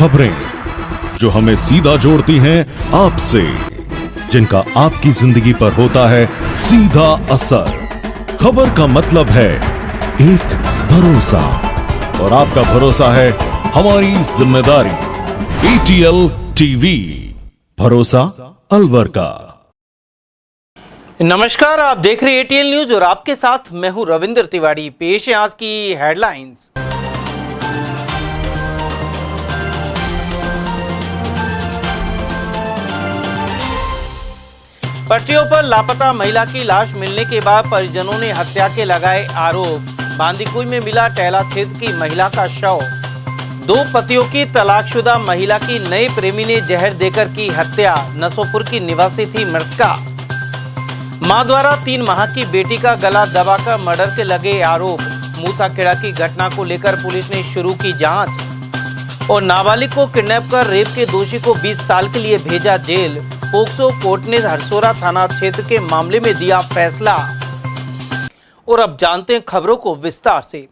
खबरें जो हमें सीधा जोड़ती हैं आपसे, जिनका आपकी जिंदगी पर होता है सीधा असर। खबर का मतलब है एक भरोसा, और आपका भरोसा है हमारी जिम्मेदारी। ATL टीवी, भरोसा अलवर का। नमस्कार, आप देख रहे हैं ATL न्यूज और आपके साथ मैं हूं रविंद्र तिवारी। पेश है आज की हेडलाइंस। पटरियों पर लापता महिला की लाश मिलने के बाद परिजनों ने हत्या के लगाए आरोप। बांदीकुई में मिला टहला क्षेत्र की महिला का शव। दो पतियों की तलाकशुदा महिला की नए प्रेमी ने जहर देकर की हत्या। नसोपुर की निवासी थी मृतका। मां द्वारा 3 माह की बेटी का गला दबाकर मर्डर के लगे आरोप। मूसाखेड़ा की घटना को लेकर पुलिस ने शुरू की जांच। और नाबालिग को किडनैप कर रेप के दोषी को 20 साल के लिए भेजा जेल। पोक्सो कोर्ट ने हरसोरा थाना क्षेत्र के मामले में दिया फैसला। और अब जानते हैं खबरों को विस्तार से।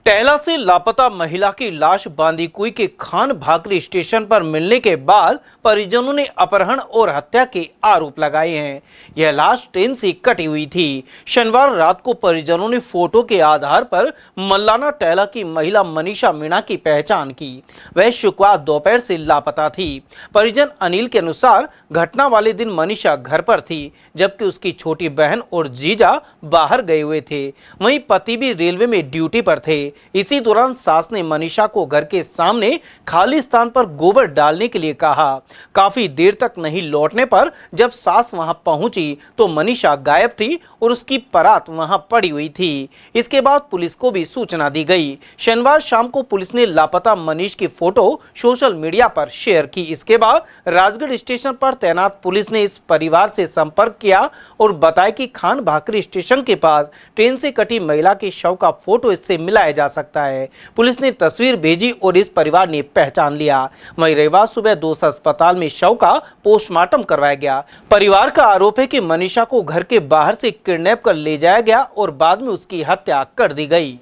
टहला से लापता महिला की लाश बांदीकुई के खान भाकरी स्टेशन पर मिलने के बाद परिजनों ने अपहरण और हत्या के आरोप लगाए हैं। यह लाश ट्रेन से कटी हुई थी। शनिवार रात को परिजनों ने फोटो के आधार पर मल्लाना टहला की महिला मनीषा मीणा की पहचान की। वह शुक्रवार दोपहर से लापता थी। परिजन अनिल के अनुसार घटना वाले दिन मनीषा घर पर थी, जबकि उसकी छोटी बहन और जीजा बाहर गए हुए थे। वहीं पति भी रेलवे में ड्यूटी पर थे। इसी दौरान सास ने मनीषा को घर के सामने खाली स्थान पर गोबर डालने के लिए कहा। काफी देर तक नहीं लौटने पर जब सास वहां पहुंची तो मनीषा गायब थी और उसकी परात वहां पड़ी हुई थी। इसके बाद पुलिस को भी सूचना दी गई। शनिवार शाम को पुलिस ने लापता मनीष की फोटो सोशल मीडिया पर शेयर की। इसके बाद राजगढ़ स्टेशन पर तैनात पुलिस ने इस परिवार से संपर्क किया और बताया कि खान भाकरी स्टेशन के पास ट्रेन से कटी महिला के शव का फोटो इससे मिलाया जा सकता है। पुलिस ने तस्वीर भेजी और इस परिवार ने पहचान लिया। वहीं रविवार सुबह दोस अस्पताल में शव का पोस्टमार्टम करवाया गया। परिवार का आरोप है कि मनीषा को घर के बाहर से किडनैप कर ले जाया गया और बाद में उसकी हत्या कर दी गई।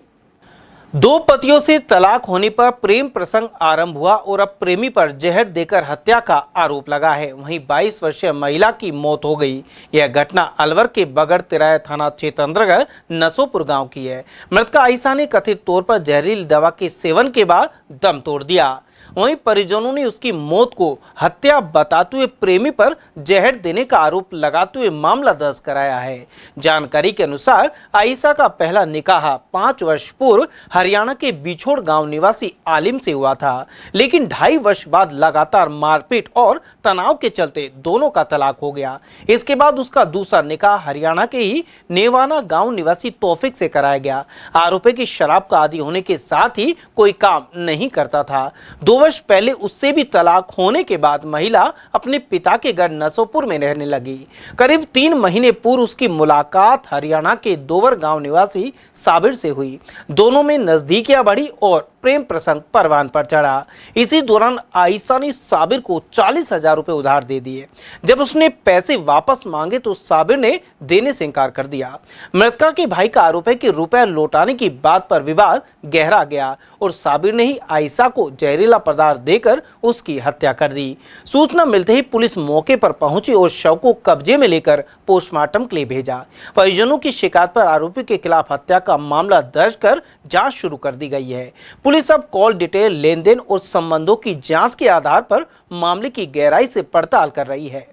दो पतियों से तलाक होने पर प्रेम प्रसंग आरंभ हुआ और अब प्रेमी पर जहर देकर हत्या का आरोप लगा है। वहीं 22 वर्षीय महिला की मौत हो गई। यह घटना अलवर के बगड़ तिराया थाना क्षेत्र अंतर्गत नसोपुर गांव की है। मृतका आयशा ने कथित तौर पर जहरीली दवा के सेवन के बाद दम तोड़ दिया। वहीं परिजनों ने उसकी मौत को हत्या बताते हुए प्रेमी पर जहर देने का आरोप लगाते हुए मामला दर्ज कराया है। जानकारी के अनुसार आयशा का पहला निकाह 5 वर्ष पूर्व हरियाणा के बिछोड़ गांव निवासी आलिम से हुआ था, लेकिन 2.5 वर्ष बाद लगातार मारपीट और तनाव के चलते दोनों का तलाक हो गया। इसके बाद उसका दूसरा निकाह हरियाणा के ही नेवाना गांव निवासी तौफिक से कराया गया। आरोप है कि शराब का आदी होने के साथ ही कोई काम नहीं करता था। 2 वर्ष पहले उससे भी तलाक होने के बाद महिला अपने पिता के घर नसोपुर में रहने लगी। करीब 3 महीने पूर्व उसकी मुलाकात हरियाणा के दोवर गांव निवासी साबिर से हुई। दोनों में नजदीकियां बढ़ी और प्रेम प्रसंग परवान पर चढ़ा। इसी दौरान आयशा ने साबिर को 40,000 रुपए उधार दे दिए। जब उसने पैसे वापस मांगे तो साबिर ने देने से इनकार कर दिया। मृतका के भाई का आरोप है कि रुपए लौटाने की बात पर विवाद गहरा गया और साबिर ने ही आयशा को जहरीला पदार्थ देकर उसकी हत्या कर दी। सूचना मिलते ही पुलिस मौके पर पहुंची और शव को कब्जे में लेकर पोस्टमार्टम के लिए भेजा। परिजनों की शिकायत पर आरोपी के खिलाफ हत्या का मामला दर्ज कर जांच शुरू कर दी गई है। पुलिस अब कॉल डिटेल, लेन देन और संबंधों की जांच के आधार पर मामले की गहराई से पड़ताल कर रही है।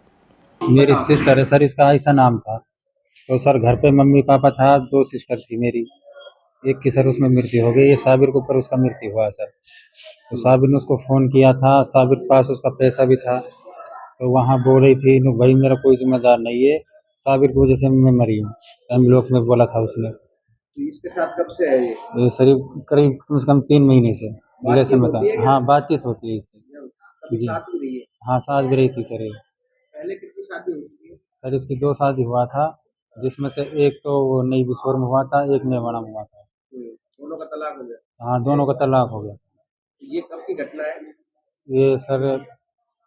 मेरी सिस्टर है सर, इसका आयशा नाम था। तो सर घर पे मम्मी पापा था, 2 सिस्टर थी मेरी। एक की सर उसमें मृत्यु हो गई। ये साबिर के ऊपर उसका मृत्यु हुआ सर। तो साबिर ने उसको फ़ोन किया था, साबिर के पास उसका पैसा भी था। तो वहाँ बोल रही थी नु भाई मेरा कोई जिम्मेदार नहीं है, साबिर की वजह से मैं मरी हूँ। एमलोक में बोला था उसने। तो इसके साथ कब से है ये? सर करीब कम से कम 3 महीने से रिलेशन में था। होती है क्या? हाँ, बातचीत होती है इससे कभी जी। साथ भी रही है? हाँ, साथ भी रही थी सर ये। पहले कितनी शादी हुई थी? सर इसकी 2 शादी हुआ था, जिसमें से एक तो नई बिछोर में हुआ था, एक नेवाना में हुआ था। दोनों का तलाक हो गया? हाँ, दोनों का तलाक हो गया। ये कब की घटना है? ये सर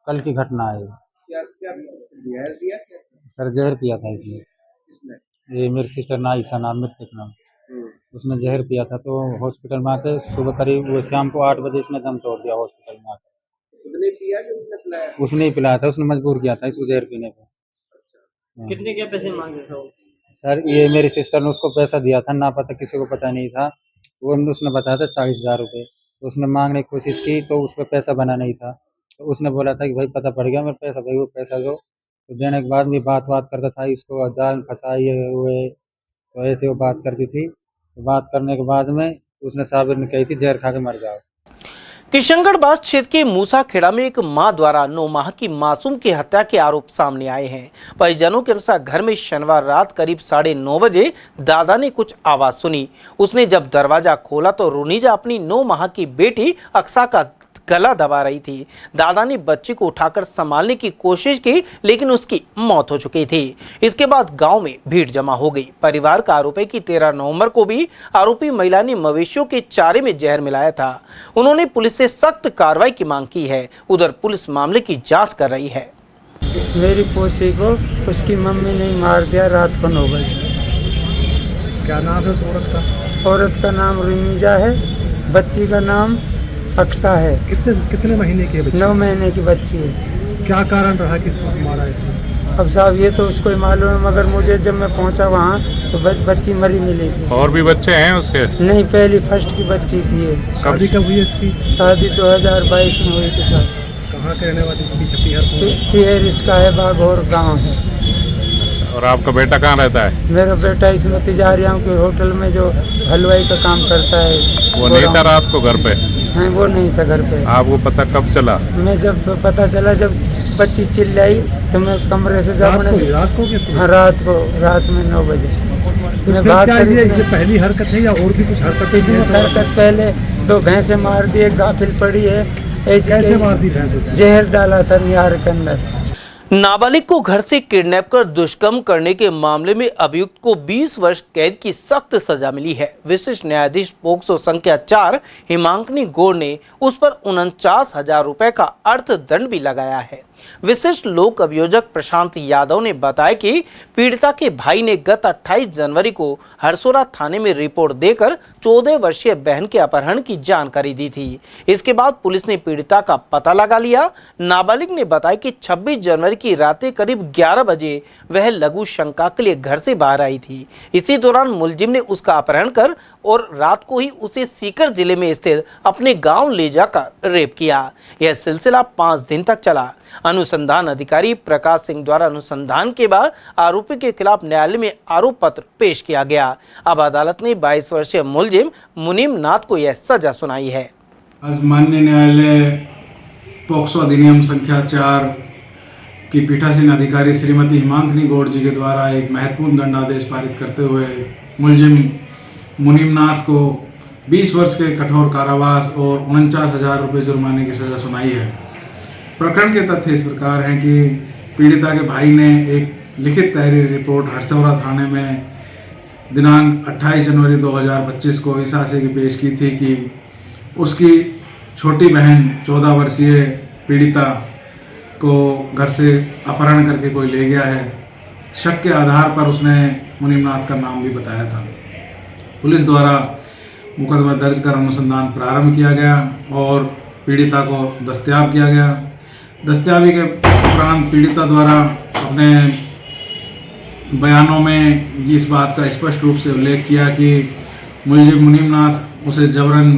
कल की घटना है। क्या क्या जहर दिया क्या? सर जहर पिया था इसने। किसने? ये मेरी सिस्टर ना आयशा नाम, मृतक नाम। हम्म, उसने जहर पिया था तो हॉस्पिटल में आके सुबह करीब वो शाम को 8 बजे इसने दम तोड़ दिया हॉस्पिटल में आके। उसने पिया जो उसने पिलाया? उसने ही पिलाया था, उसने मजबूर किया था इसको जहर पीने पे। कितने क्या पैसे मांगे थे वो? सर ये मेरी सिस्टर ने उसको पैसा दिया था, ना पता किसी को पता नहीं था। वो उसने बताया था 40,000 रुपये। तो उसने मांगने की कोशिश की तो उस पर पैसा बना नहीं था। तो उसने बोला था कि भाई पता पड़ गया मेरे पैसा, भाई वो पैसा दो। तो देने के बाद भी बात करता था, इसको जाल में फंसाए हुए, तो ऐसे वो बात करती थी। तो बात करने के बाद में उसने साबिर ने कही थी जहर खा के मर जाओ। किशनगढ़ बास क्षेत्र के मूसा खेड़ा में एक मां द्वारा 9 माह की मासूम की हत्या के आरोप सामने आए हैं। परिजनों के अनुसार घर में शनिवार रात करीब 9:30 बजे दादा ने कुछ आवाज सुनी। उसने जब दरवाजा खोला तो रुनीजा अपनी 9 माह की बेटी अक्सा का गला दबा रही थी। दादा ने बच्ची को उठाकर संभालने की कोशिश की लेकिन उसकी मौत हो चुकी थी। इसके बाद गांव में भीड़ जमा हो गई। परिवार का आरोप है कि 13 नवंबर को भी आरोपी महिला ने मवेशियों के चारे में जहर मिलाया था। उन्होंने पुलिस से सख्त कार्रवाई की मांग की है। उधर पुलिस मामले की जांच कर रही है। मेरी पोती को उसकी मम्मी ने मार दिया रात को 9 बजे। क्या नाम है उस औरत का? औरत का नाम रुनीजा है, बच्ची का नाम अक्सा है। कितने महीने की है बच्ची? 9 महीने की बच्ची है। क्या कारण रहा कि इसको मारा इसने? अब साहब ये तो उसको ही मालूम है, मगर मुझे जब मैं पहुंचा वहाँ तो बच्ची मरी मिली थी। और भी बच्चे हैं उसके? नहीं, पहली फर्स्ट की बच्ची थी ये। शादी कब हुई है इसकी? शादी 2022 में हुई थी साहब। कहाँ के रहने वाली इसकी? छपीहर। फिर इसका है बागौर गाँव है। और आपका बेटा कहाँ रहता है? मेरा बेटा इसमें तिजारियाँ के होटल में जो हलवाई का काम करता है। वो नहीं था रात को घर पे? हाँ, वो नहीं था घर पे। आपको पता कब चला? मैं जब पता चला, जब बच्ची चिल्लाई तो मैं कमरे से जब रात को कैसे? हाँ, रात में 9 बजे तो मैं बात करी। ये पहली हरकत है या और भी कुछ हरकत? इसने हरकत पहले 2 भैंसे मार दिए, गाफिल पड़ी है। कैसे मार दी भैंसे से? जहर डाला था निहार के अंदर। नाबालिग को घर से किडनैप कर दुष्कर्म करने के मामले में अभियुक्त को 20 वर्ष कैद की सख्त सजा मिली है। विशिष्ट न्यायाधीश पोक्सो संख्या 4 हिमांकनी गौड़ ने उस पर 49,000 रुपए का अर्थदंड भी लगाया है। विशिष्ट लोक अभियोजक प्रशांत यादव ने बताया कि पीड़िता के भाई ने गत 28 जनवरी को हरसोरा थाने में रिपोर्ट देकर 14 वर्षीय बहन के अपहरण की जानकारी दी थी। इसके बाद पुलिस ने पीड़िता का पता लगा लिया। नाबालिग ने बताया कि 26 जनवरी की रात करीब 11 बजे वह लघु शंका के लिए घर से बाहर आई थी। इसी दौरान मुलजिम ने उसका अपहरण कर और रात को ही उसे सीकर जिले में स्थित अपने गांव ले जाकर रेप किया। यह सिलसिला 5 दिन तक चला। अनुसंधान अधिकारी प्रकाश सिंह द्वारा अनुसंधान के बाद आरोपी के खिलाफ न्यायालय में आरोप पत्र पेश किया गया। अब अदालत ने 22 वर्षीय मुलजिम मुनीम नाथ को यह सजा सुनाई है। आज माननीय न्यायालय पोक्सो अधिनियम संख्या 4 की पीठासीन अधिकारी श्रीमती हिमांकनी गौड़ जी के द्वारा एक महत्वपूर्ण दंडादेश पारित करते हुए मुलजिम मुनीम नाथ को 20 वर्ष के कठोर कारावास और 49,000 रुपये जुर्माने की सजा सुनाई है। प्रकरण के तथ्य इस प्रकार हैं कि पीड़िता के भाई ने एक लिखित तहरीर रिपोर्ट हरसौरा थाने में दिनांक 28 जनवरी 2025 को इस आशय की पेश की थी कि उसकी छोटी बहन 14 वर्षीय पीड़िता को घर से अपहरण करके कोई ले गया है। शक के आधार पर उसने मुनीमनाथ का नाम भी बताया था। पुलिस द्वारा मुकदमा दर्ज कर अनुसंधान प्रारंभ किया गया और पीड़िता को दस्तयाब किया गया। दस्तयाबी के उपरांत पीड़िता द्वारा अपने बयानों में इस बात का स्पष्ट रूप से उल्लेख किया कि मुलजिम मुनीमनाथ उसे जबरन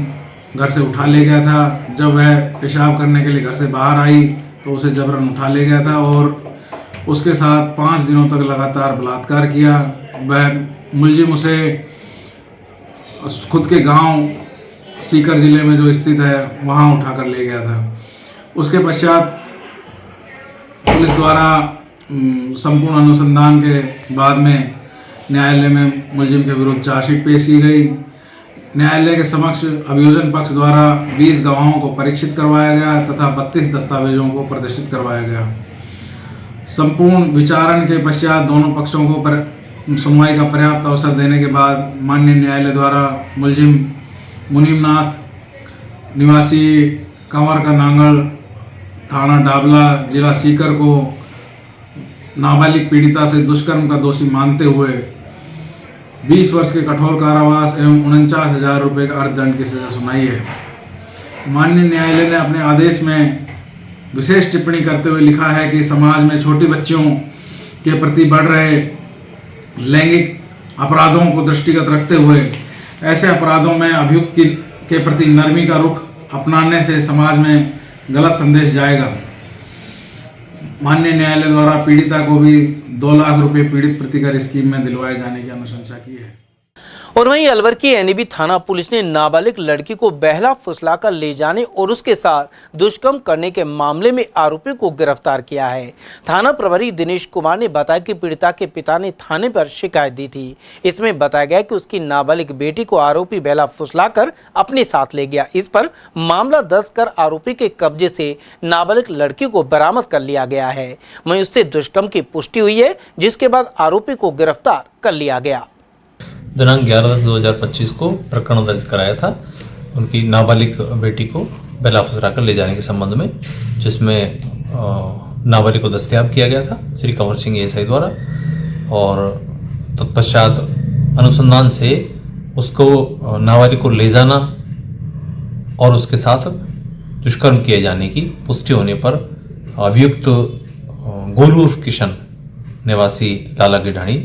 घर से उठा ले गया था। जब वह पेशाब करने के लिए घर से बाहर आई तो उसे जबरन उठा ले गया था और उसके साथ 5 दिनों तक लगातार बलात्कार किया। वह मुलजिम उसे खुद के गांव सीकर ज़िले में जो स्थित है वहां उठाकर ले गया था। उसके पश्चात पुलिस द्वारा संपूर्ण अनुसंधान के बाद में न्यायालय में मुलजिम के विरुद्ध चार्जशीट पेश की गई। न्यायालय के समक्ष अभियोजन पक्ष द्वारा 20 गवाहों को परीक्षित करवाया गया तथा 32 दस्तावेजों को प्रदर्शित करवाया गया। संपूर्ण विचारण के पश्चात दोनों पक्षों को सुनवाई का पर्याप्त अवसर देने के बाद माननीय न्यायालय द्वारा मुलजिम मुनीमनाथ निवासी कंवर का नांगल थाना डाबला जिला सीकर को नाबालिग पीड़िता से दुष्कर्म का दोषी मानते हुए 20 वर्ष के कठोर कारावास एवं 49,000 रुपये का अर्थदंड की सजा सुनाई है। माननीय न्यायालय ने अपने आदेश में विशेष टिप्पणी करते हुए लिखा है कि समाज में छोटी बच्चियों के प्रति बढ़ रहे लैंगिक अपराधों को दृष्टिगत रखते हुए ऐसे अपराधों में अभियुक्त के प्रति नरमी का रुख अपनाने से समाज में गलत संदेश जाएगा। माननीय न्यायालय द्वारा पीड़िता को भी 2 लाख रुपए पीड़ित प्रतिकर स्कीम में दिलवाए जाने की अनुशंसा की है। और वहीं अलवर की एनएबी थाना पुलिस ने नाबालिग लड़की को बहला फुसलाकर ले जाने और उसके साथ दुष्कर्म करने के मामले में आरोपी को गिरफ्तार किया है। थाना प्रभारी दिनेश कुमार ने बताया कि पीड़िता के पिता ने थाने पर शिकायत दी थी। इसमें बताया गया कि उसकी नाबालिग बेटी को आरोपी बहला फुसलाकर अपने साथ ले गया। इस पर मामला दर्ज कर आरोपी के कब्जे से नाबालिग लड़की को बरामद कर लिया गया है। वहीं उससे दुष्कर्म की पुष्टि हुई है, जिसके बाद आरोपी को गिरफ्तार कर लिया गया। दिनांक 11/10/2025 को प्रकरण दर्ज कराया था उनकी नाबालिग बेटी को बहला फुसला कर ले जाने के संबंध में, जिसमें नाबालिग को दस्तयाब किया गया था श्री कंवर सिंह एएसआई द्वारा। और तत्पश्चात अनुसंधान से उसको नाबालिग को ले जाना और उसके साथ दुष्कर्म किए जाने की पुष्टि होने पर अभियुक्त गोलू उर्फ किशन निवासी लाला गिढ़ाणी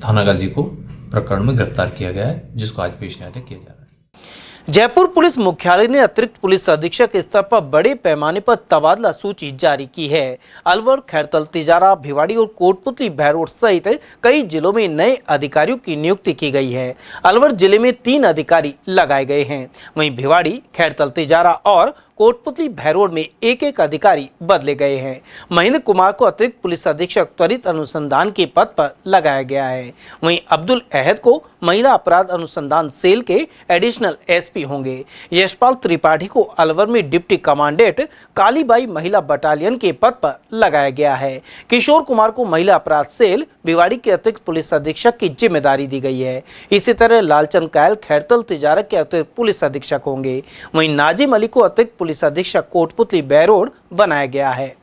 थाना गाजी को प्रकरण में गिरफ्तार किया गया है, जिसको आज पेश न्यायालय किया जा रहा है। जयपुर पुलिस मुख्यालय ने अतिरिक्त पुलिस अधीक्षक स्तर पर बड़े पैमाने पर तबादला सूची जारी की है। अलवर, खैरतल, तिजारा, भिवाड़ी और कोटपुतली भैरोड सहित कई जिलों में नए अधिकारियों की नियुक्ति की गई है। अलवर जिले में 3 अधिकारी लगाए गए हैं, वहीं भिवाड़ी, खैरतल, तिजारा और कोटपुतली भैरोड में 1-1 अधिकारी बदले गए हैं। महेंद्र कुमार को अतिरिक्त पुलिस अधीक्षक त्वरित अनुसंधान के पद पर लगाया गया है। वहीं अब्दुल अहद को महिला अपराध अनुसंधान सेल के एडिशनल एसपी होंगे। यशपाल त्रिपाठी को अलवर में डिप्टी कमांडेंट कालीबाई महिला बटालियन के पद पर लगाया गया है। किशोर कुमार को महिला अपराध सेल भिवाड़ी के अतिरिक्त पुलिस अधीक्षक की जिम्मेदारी दी गई है। इसी तरह लालचंद कायल खैरतल तिजारा के अतिरिक्त पुलिस अधीक्षक होंगे। वहीं नाजिम अली को अतिरिक्त पुलिस अधीक्षक कोटपुतली भैरोड बनाया गया है।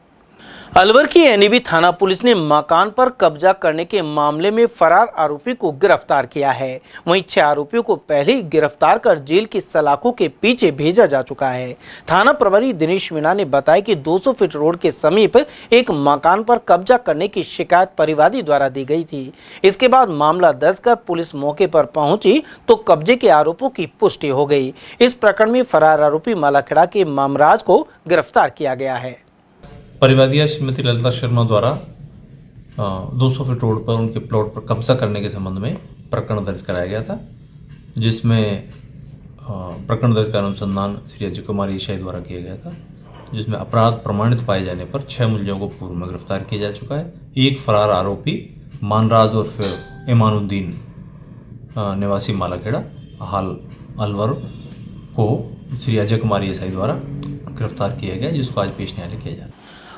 अलवर की एनएबी थाना पुलिस ने मकान पर कब्जा करने के मामले में फरार आरोपी को गिरफ्तार किया है। वहीं 6 आरोपियों को पहले ही गिरफ्तार कर जेल की सलाखों के पीछे भेजा जा चुका है। थाना प्रभारी दिनेश मीणा ने बताया कि 200 फीट रोड के समीप एक मकान पर कब्जा करने की शिकायत परिवादी द्वारा दी गई थी। इसके बाद मामला दर्ज कर पुलिस मौके पर पहुंची तो कब्जे के आरोपों की पुष्टि हो गई। इस प्रकरण में फरार आरोपी मालाखेड़ा के मामराज को गिरफ्तार किया गया है। परिवादिया श्रीमती ललिता शर्मा द्वारा 200 फीट रोड पर उनके प्लॉट पर कब्जा करने के संबंध में प्रकरण दर्ज कराया गया था, जिसमें प्रकरण दर्ज का अनुसंधान श्री अजय कुमार ईशाई द्वारा किया गया था, जिसमें अपराध प्रमाणित पाए जाने पर 6 मुलजिमों को पूर्व में गिरफ्तार किया जा चुका है। एक फरार आरोपी मानराज उर्फ ईमानुद्दीन निवासी मालाखेड़ा हाल अलवर को श्री अजय कुमार ईशाई द्वारा गिरफ्तार किया गया, जिसको आज पेश न्यायालय किया जा रहा है।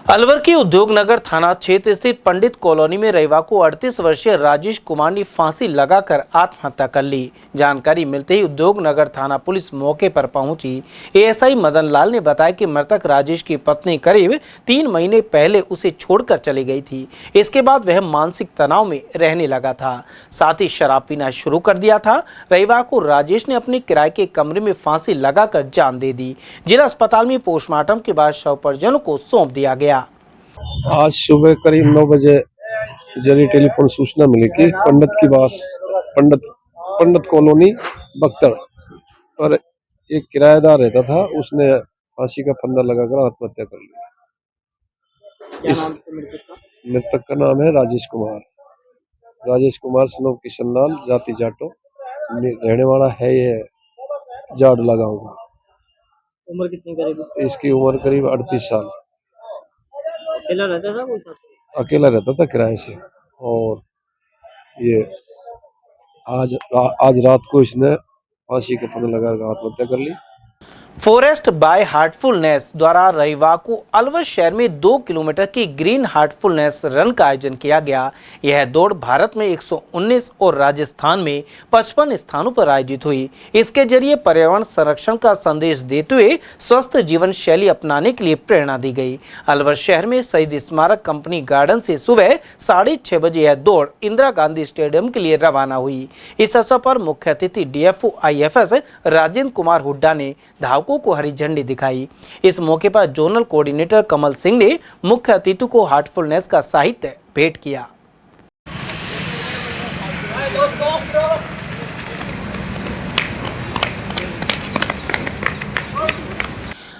अलवर के उद्योगनगर थाना क्षेत्र स्थित पंडित कॉलोनी में रविवार को 38 वर्षीय राजेश कुमार ने फांसी लगाकर आत्महत्या कर ली। जानकारी मिलते ही उद्योगनगर थाना पुलिस मौके पर पहुंची। एएसआई मदन लाल ने बताया कि मृतक राजेश की पत्नी करीब 3 महीने पहले उसे छोड़कर चली गई थी। इसके बाद वह मानसिक तनाव में रहने लगा था, साथ ही शराब पीना शुरू कर दिया था। रविवार को राजेश ने अपने किराए के कमरे में फांसी लगाकर जान दे दी। जिला अस्पताल में पोस्टमार्टम के बाद शव परिजनों को सौंप दिया गया। आज सुबह करीब 9 बजे जरी टेलीफोन सूचना मिली कि पंडित कॉलोनी बख्तर पर एक किराएदार रहता था, उसने फांसी का फंदा लगाकर आत्महत्या कर लिया। इस मृतक का नाम है राजेश कुमार सनोव किशन लाल, जाति जाटो, रहने वाला है ये जाडला गांव का। उम्र कितनी करीब? इसकी उम्र करीब 38 साल। अकेला रहता था कोई साथ? अकेला रहता था किराए से, और ये आज रात को इसने फांसी के फंदे लगाकर आत्महत्या कर ली। फॉरेस्ट बाय हार्टफुलनेस द्वारा रविवार को अलवर शहर में 2 किलोमीटर की ग्रीन हार्टफुलनेस रन का आयोजन किया गया। यह दौड़ भारत में 119 और राजस्थान में 55 स्थानों पर आयोजित हुई। इसके जरिए पर्यावरण संरक्षण का संदेश देते हुए स्वस्थ जीवन शैली अपनाने के लिए प्रेरणा दी गई। अलवर शहर में शहीद स्मारक कंपनी गार्डन से सुबह 6:30 बजे यह दौड़ इंदिरा गांधी स्टेडियम के लिए रवाना हुई। इस अवसर पर मुख्य अतिथि DFO IFS राजेंद्र कुमार हुड्डा ने धावकों चालकों को हरी झंडी दिखाई। इस मौके पर जोनल कोऑर्डिनेटर कमल सिंह ने मुख्य अतिथि को हार्टफुलनेस का साहित्य भेंट किया।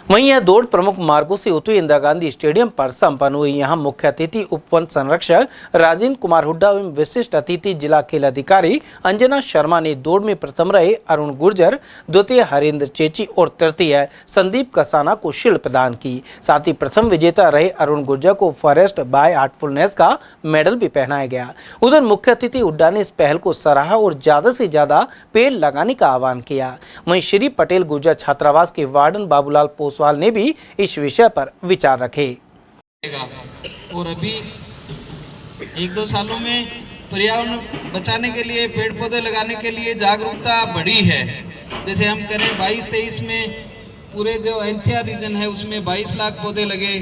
वहीं यह दौड़ प्रमुख मार्गों से होती हुई इंदिरा गांधी स्टेडियम पर संपन्न हुई। यहां मुख्य अतिथि उप वन संरक्षक राजेंद्र कुमार हुड्डा एवं विशिष्ट अतिथि जिला खेल अधिकारी अंजना शर्मा ने दौड़ में प्रथम रहे अरुण गुर्जर, द्वितीय हरेंद्र चेची और तृतीय संदीप कसाना को शील्ड प्रदान की। साथ ही प्रथम विजेता रहे अरुण गुर्जर को फॉरेस्ट बाय हार्टफुलनेस का मेडल भी पहनाया गया। उधर मुख्य अतिथि हुड्डा ने इस पहल को सराहा और ज्यादा से ज्यादा पेड़ लगाने का आह्वान किया। वहीं श्री पटेल गुर्जर छात्रावास के वार्डन बाबूलाल पोसवाल ने भी इस विषय पर विचार रखे। और अभी 1-2 सालों में पर्यावरण बचाने के लिए, पेड़ पौधे लगाने के लिए जागरूकता बढ़ी है। जैसे हम करें 22-23 में पूरे जो एनसीआर रीजन है उसमें 22 लाख पौधे लगे,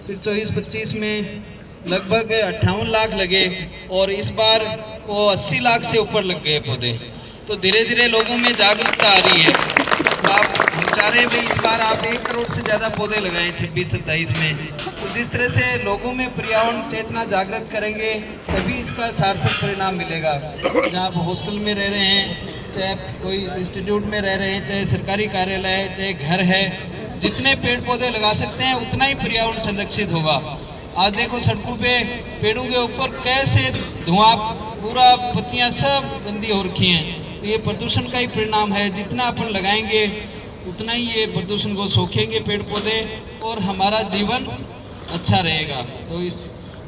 फिर 24-25 में लगभग 58 लाख लगे और इस बार वो 80 लाख से ऊपर लग गए पौधे। तो धीरे धीरे लोगों में जागरूकता आ रही है। तो आप हम चाह रहे हैं इस बार आप 1 करोड़ से ज़्यादा पौधे लगाएं 26-27 में। तो जिस तरह से लोगों में पर्यावरण चेतना जागृत करेंगे तभी इसका सार्थक परिणाम मिलेगा। जहाँ आप हॉस्टल में रह रहे हैं, चाहे कोई इंस्टीट्यूट में रह रहे हैं, चाहे सरकारी कार्यालय है, चाहे घर है, जितने पेड़ पौधे लगा सकते हैं उतना ही पर्यावरण संरक्षित होगा। आज देखो सड़कों पे पेड़ों के ऊपर कैसे धुआं, पूरा पत्तियाँ सब गंदी हो रखी हैं। तो ये प्रदूषण का ही परिणाम है। जितना अपन लगाएंगे उतना ही ये प्रदूषण को सोखेंगे पेड़ पौधे और हमारा जीवन अच्छा रहेगा। तो इस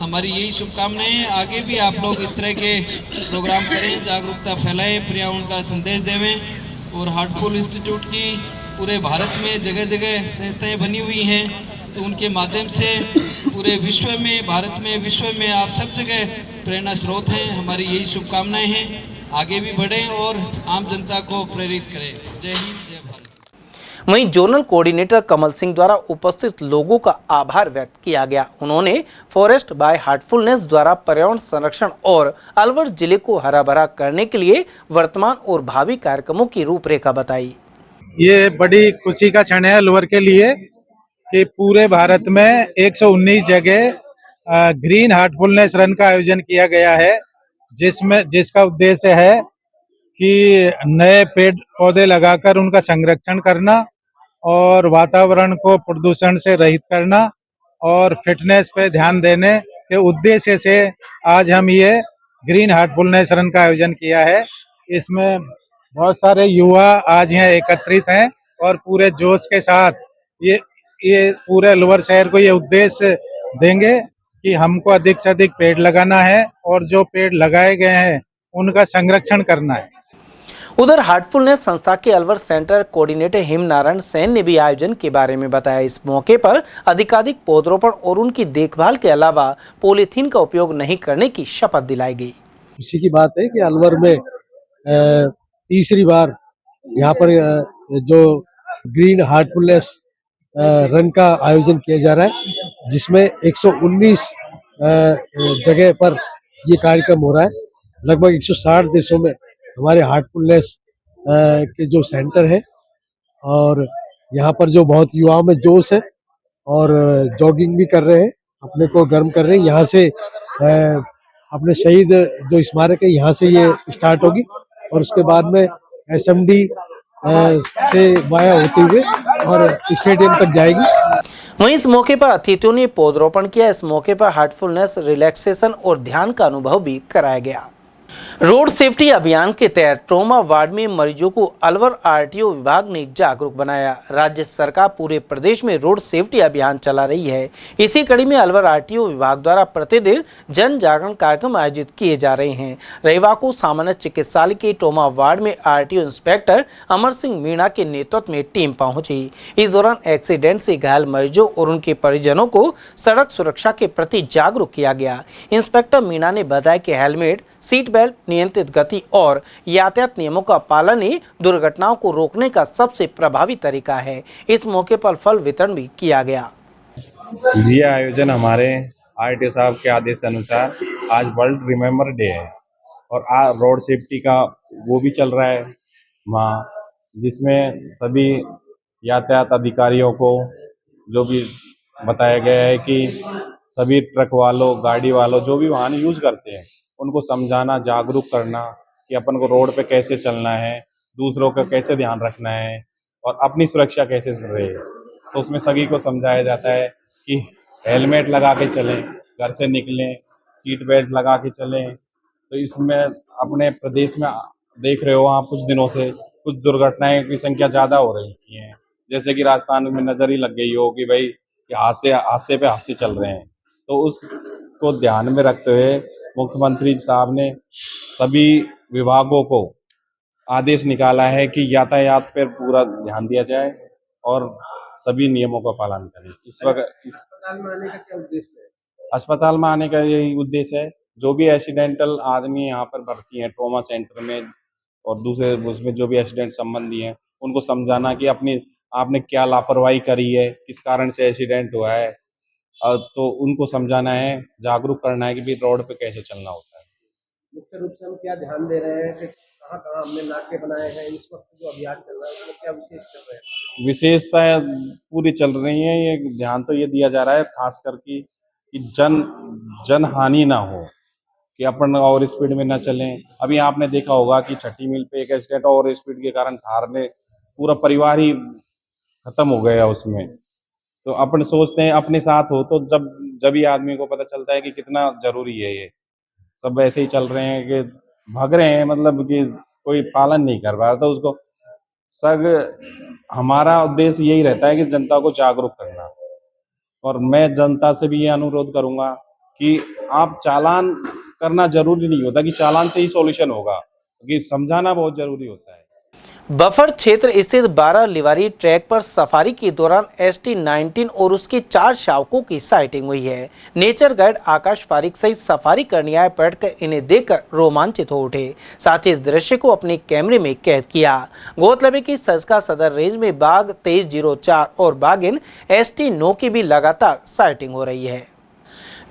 हमारी यही शुभकामनाएं हैं। आगे भी आप लोग इस तरह के प्रोग्राम करें, जागरूकता फैलाएं, पर्यावरण का संदेश देवें। और हार्टफुल इंस्टीट्यूट की पूरे भारत में जगह जगह संस्थाएं बनी हुई हैं, तो उनके माध्यम से पूरे विश्व में, भारत में, विश्व में आप सब जगह प्रेरणा स्रोत हैं। हमारी यही शुभकामनाएं हैं। आगे भी बढ़ें और आम जनता को प्रेरित करें। जय हिंद, जय भारत। वहीं जोनल कोऑर्डिनेटर कमल सिंह द्वारा उपस्थित लोगों का आभार व्यक्त किया गया। उन्होंने फॉरेस्ट बाय हार्टफुलनेस द्वारा पर्यावरण संरक्षण और अलवर जिले को हरा भरा करने के लिए वर्तमान और भावी कार्यक्रमों की रूपरेखा बताई। ये बड़ी खुशी का क्षण है अलवर के लिए कि पूरे भारत में 119 जगह ग्रीन हार्टफुलनेस रन का आयोजन किया गया है, जिसका उद्देश्य है कि नए पेड़ पौधे लगाकर उनका संरक्षण करना और वातावरण को प्रदूषण से रहित करना और फिटनेस पे ध्यान देने के उद्देश्य से आज हम ये ग्रीन हार्टफुलनेस रन का आयोजन किया है। इसमें बहुत सारे युवा आज यहाँ एकत्रित हैं और पूरे जोश के साथ ये पूरे अलवर शहर को ये उद्देश्य देंगे कि हमको अधिक से अधिक पेड़ लगाना है और जो पेड़ लगाए गए हैं उनका संरक्षण करना है। उधर हार्टफुलनेस संस्था के अलवर सेंटर कोऑर्डिनेटर हेम नारायण सेन ने भी आयोजन के बारे में बताया। इस मौके पर अधिकाधिक पौधरोपण और उनकी देखभाल के अलावा पॉलीथीन का उपयोग नहीं करने की शपथ दिलाई गई। खुशी की बात है कि अलवर में तीसरी बार यहाँ पर जो ग्रीन हार्टफुलनेस रन का आयोजन किया जा रहा है, जिसमें 119 जगह पर ये कार्यक्रम हो रहा है। लगभग 160 देशों में हमारे हार्टफुलनेस के जो सेंटर है और यहाँ पर जो बहुत युवाओं में जोश है और जॉगिंग भी कर रहे हैं, अपने को गर्म कर रहे हैं। यहाँ से अपने शहीद जो स्मारक है यहाँ से ये स्टार्ट होगी और उसके बाद में एसएमडी से वाया होते हुए और स्टेडियम तक जाएगी। वहीं इस मौके पर अतिथियों ने पौधरोपण किया। इस मौके पर हार्टफुलनेस, रिलैक्सेशन और ध्यान का अनुभव भी कराया गया। रोड सेफ्टी अभियान के तहत ट्रोमा वार्ड में मरीजों को अलवर आरटीओ विभाग ने जागरूक बनाया। राज्य सरकार पूरे प्रदेश में रोड सेफ्टी अभियान चला रही है। इसी कड़ी में अलवर आरटीओ विभाग द्वारा प्रतिदिन जन जागरण कार्यक्रम आयोजित किए जा रहे हैं। रविवार को सामान्य चिकित्सालय के ट्रोमा वार्ड में आरटीओ इंस्पेक्टर अमर सिंह मीणा के नेतृत्व में टीम पहुंची। इस दौरान एक्सीडेंट से घायल मरीजों और उनके परिजनों को सड़क सुरक्षा के प्रति जागरूक किया गया। इंस्पेक्टर मीणा ने बताया कि हेलमेट, सीट बेल्ट, नियंत्रित गति और यातायात नियमों का पालन ही दुर्घटनाओं को रोकने का सबसे प्रभावी तरीका है। इस मौके पर फल वितरण भी किया गया। ये आयोजन हमारे आरटीओ साहब के आदेश अनुसार आज वर्ल्ड रिमेम्बर डे है और रोड सेफ्टी का वो भी चल रहा है वहाँ, जिसमें सभी यातायात अधिकारियों को जो भी बताया गया है कि सभी ट्रक वालों, गाड़ी वालों, जो भी वाहन यूज करते हैं, उनको समझाना, जागरूक करना कि अपन को रोड पे कैसे चलना है, दूसरों का कैसे ध्यान रखना है और अपनी सुरक्षा कैसे रहे। तो उसमें सभी को समझाया जाता है कि हेलमेट लगा के चलें, घर से निकलें, सीट बेल्ट लगा के चलें। तो इसमें अपने प्रदेश में देख रहे हो आप कुछ दिनों से कुछ दुर्घटनाएं की संख्या ज़्यादा हो रही है, जैसे कि राजस्थान में नज़र ही लग गई हो कि भाई हादसे पे हादसे चल रहे हैं। तो उसको ध्यान में रखते हुए मुख्यमंत्री साहब ने सभी विभागों को आदेश निकाला है कि यातायात पर पूरा ध्यान दिया जाए और सभी नियमों का पालन करें। इस वक्त अस्पताल में आने का क्या उद्देश्य है? अस्पताल में आने का यही उद्देश्य है, जो भी एक्सीडेंटल आदमी यहाँ पर भर्ती हैं ट्रॉमा सेंटर में और दूसरे उसमें जो भी एक्सीडेंट संबंधी हैं, उनको समझाना कि आपने क्या लापरवाही करी है, किस कारण से एक्सीडेंट हुआ है। तो उनको समझाना है, जागरूक करना है कि भाई रोड पे कैसे चलना होता है। मुख्य रूप से हम क्या ध्यान दे रहे हैं कि कहाँ कहाँ हमने नाके बनाए हैं, इस वक्त जो अभियान चल रहा है उसमें क्या विशेष कर रहे हैं? विशेषताएं पूरी चल रही हैं। ये ध्यान तो ये दिया जा रहा है खास कर कि जन हानि ना हो, कि अपन और स्पीड में ना चलें। अभी आपने देखा होगा कि छठी मील पे एक एक्सीडेंट और स्पीड के कारण कार ने पूरा परिवार ही खत्म हो गया उसमें। तो अपन सोचते हैं अपने साथ हो तो जब ही आदमी को पता चलता है कि कितना जरूरी है। ये सब ऐसे ही चल रहे हैं कि भाग रहे हैं, मतलब कि कोई पालन नहीं कर रहा। तो उसको हमारा उद्देश्य यही रहता है कि जनता को जागरूक करना। और मैं जनता से भी ये अनुरोध करूंगा कि आप चालान करना जरूरी नहीं होता कि चालान से ही सॉल्यूशन होगा, क्योंकि समझाना बहुत जरूरी होता है। बफर क्षेत्र स्थित 12 लिवारी ट्रैक पर सफारी के दौरान ST-19 और उसके 4 शावकों की साइटिंग हुई है। नेचर गाइड आकाश पारिक सहित सफारी करने आए पर्यटक इन्हें देखकर रोमांचित हो उठे, साथ ही इस दृश्य को अपने कैमरे में कैद किया। गौरतलब है कि सजका सदर रेंज में बाघ 2304 और बाघिन ST-9 की भी लगातार साइटिंग हो रही है।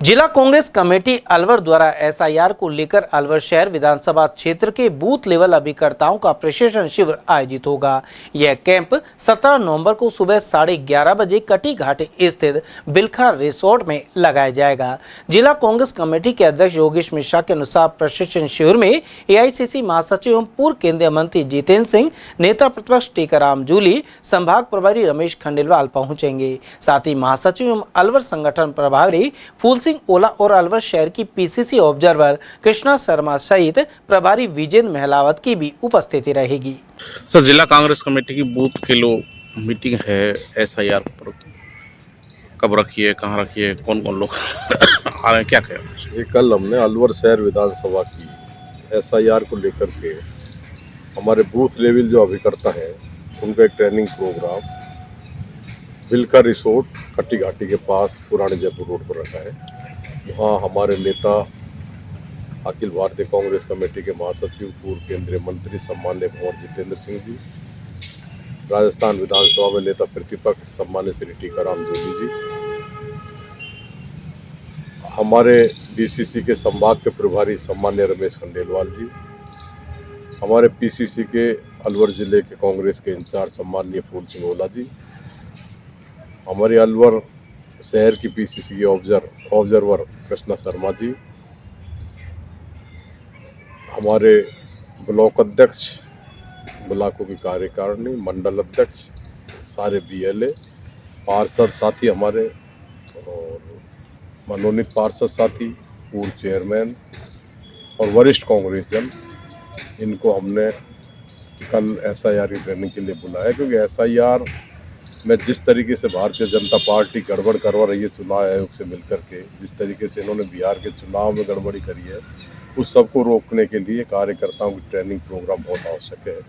जिला कांग्रेस कमेटी अलवर द्वारा SIR को लेकर अलवर शहर विधानसभा क्षेत्र के बूथ लेवल अभिकर्ताओं का प्रशिक्षण शिविर आयोजित होगा। यह कैंप 17 नवंबर को सुबह 11:30 बजे कटी घाट स्थित बिलखा रिसोर्ट में लगाया जाएगा। जिला कांग्रेस कमेटी के अध्यक्ष योगेश मिश्रा के अनुसार प्रशिक्षण शिविर में AICC महासचिव एवं पूर्व केंद्रीय मंत्री जितेंद्र सिंह, नेता प्रतिपक्ष टीकाराम जूली, संभाग प्रभारी रमेश खंडेलवाल पहुंचेंगे। साथ ही महासचिव एवं अलवर संगठन प्रभारी फूल ओला और अलवर शहर की PCC ऑब्जर्वर कृष्णा शर्मा सहित प्रभारी विजेंद्र महलावत की भी उपस्थिति रहेगी। सर, जिला कांग्रेस कमेटी की बूथ किलो मीटिंग है SIR पर, कब रखी है, कहाँ रखी है, कौन कौन लोग आ रहे हैं, क्या कहें? ये कल हमने अलवर शहर विधानसभा की SIR को लेकर के हमारे बूथ लेवल जो अभिकर्ता हैं उनका एक ट्रेनिंग प्रोग्राम बिलका रिसोर्ट कट्टी घाटी के पास पुराने जयपुर रोड पर रखा है। वहाँ हमारे नेता अखिल भारतीय कांग्रेस कमेटी के महासचिव, पूर्व केंद्रीय मंत्री सम्मान्य भंवर जितेंद्र सिंह जी, राजस्थान विधानसभा में नेता प्रतिपक्ष सम्मान्य श्री टीकाराम जूली जी, हमारे DCC के संभाग के प्रभारी सम्मान्य रमेश खंडेलवाल जी, हमारे PCC के अलवर जिले के कांग्रेस के इंचार्ज सम्मान्य फूल सिंह ओला जी, हमारे अलवर शहर की PCC के ऑब्जर्वर कृष्णा शर्मा जी, हमारे ब्लॉक अध्यक्ष, ब्लॉकों की कार्यकारिणी, मंडल अध्यक्ष, सारे BLA, पार्षद साथी हमारे और मनोनीत पार्षद साथी, पूर्व चेयरमैन और वरिष्ठ कांग्रेस जन, इनको हमने कल SIR की ट्रेनिंग के लिए बुलाया, क्योंकि SIR में जिस तरीके से भारतीय जनता पार्टी गड़बड़ करवा रही है चुनाव आयोग से मिलकर के, जिस तरीके से इन्होंने बिहार के चुनाव में गड़बड़ी करी है, उस सबको रोकने के लिए कार्यकर्ताओं की ट्रेनिंग प्रोग्राम बहुत आवश्यक है।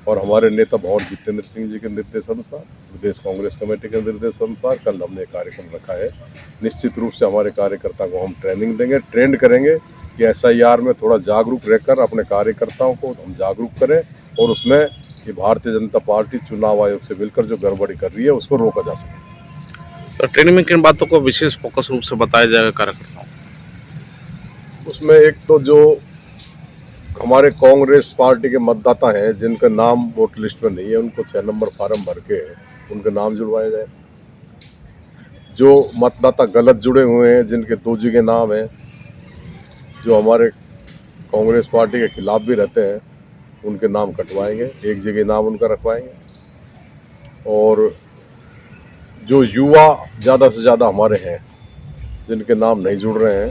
और हमारे नेता भंवर जितेंद्र सिंह जी के निर्देशानुसार, प्रदेश कांग्रेस कमेटी के निर्देशानुसार कल हमने कार्यक्रम रखा है। निश्चित रूप से हमारे कार्यकर्ता को हम ट्रेनिंग देंगे, ट्रेंड करेंगे कि SIR में थोड़ा जागरूक रहकर अपने कार्यकर्ताओं को हम जागरूक करें और उसमें कि भारतीय जनता पार्टी चुनाव आयोग से मिलकर जो गड़बड़ी कर रही है उसको रोका जा सके। सर, ट्रेनिंग में किन बातों को विशेष फोकस रूप से बताया जाएगा कार्यकर्ताओं? उसमें एक तो जो हमारे कांग्रेस पार्टी के मतदाता हैं जिनका नाम वोट लिस्ट में नहीं है, उनको 6 नंबर फार्म भर के उनके नाम जुड़वाए जाए। जो मतदाता गलत जुड़े हुए हैं, जिनके 2 जगह नाम हैं, जो हमारे कांग्रेस पार्टी के खिलाफ भी रहते हैं, उनके नाम कटवाएंगे, एक जगह नाम उनका रखवाएंगे। और जो युवा ज़्यादा से ज़्यादा हमारे हैं जिनके नाम नहीं जुड़ रहे हैं,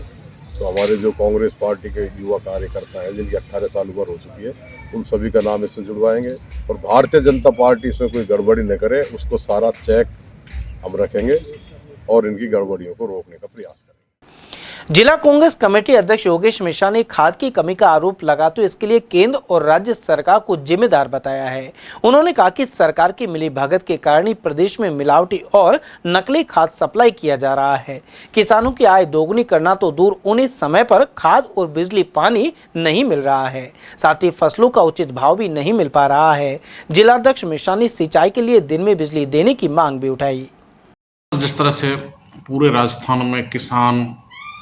तो हमारे जो कांग्रेस पार्टी के युवा कार्यकर्ता हैं जिनकी 18 साल उम्र हो चुकी है, उन सभी का नाम इसमें जुड़वाएंगे। और भारतीय जनता पार्टी इसमें कोई गड़बड़ी न करे, उसको सारा चेक हम रखेंगे और इनकी गड़बड़ियों को रोकने का प्रयास करेंगे। जिला कांग्रेस कमेटी अध्यक्ष योगेश मिश्रा ने खाद की कमी का आरोप लगाते हुए इसके लिए केंद्र और राज्य सरकार को जिम्मेदार बताया है। उन्होंने कहा कि सरकार की मिलीभगत के कारण ही प्रदेश में मिलावटी और नकली खाद सप्लाई किया जा रहा है। किसानों की आय दोगुनी करना तो दूर, उन्हें समय पर खाद और बिजली पानी नहीं मिल रहा है, साथ ही फसलों का उचित भाव भी नहीं मिल पा रहा है। जिलाध्यक्ष मिश्रा ने सिंचाई के लिए दिन में बिजली देने की मांग भी उठाई। जिस तरह से पूरे राजस्थान में किसान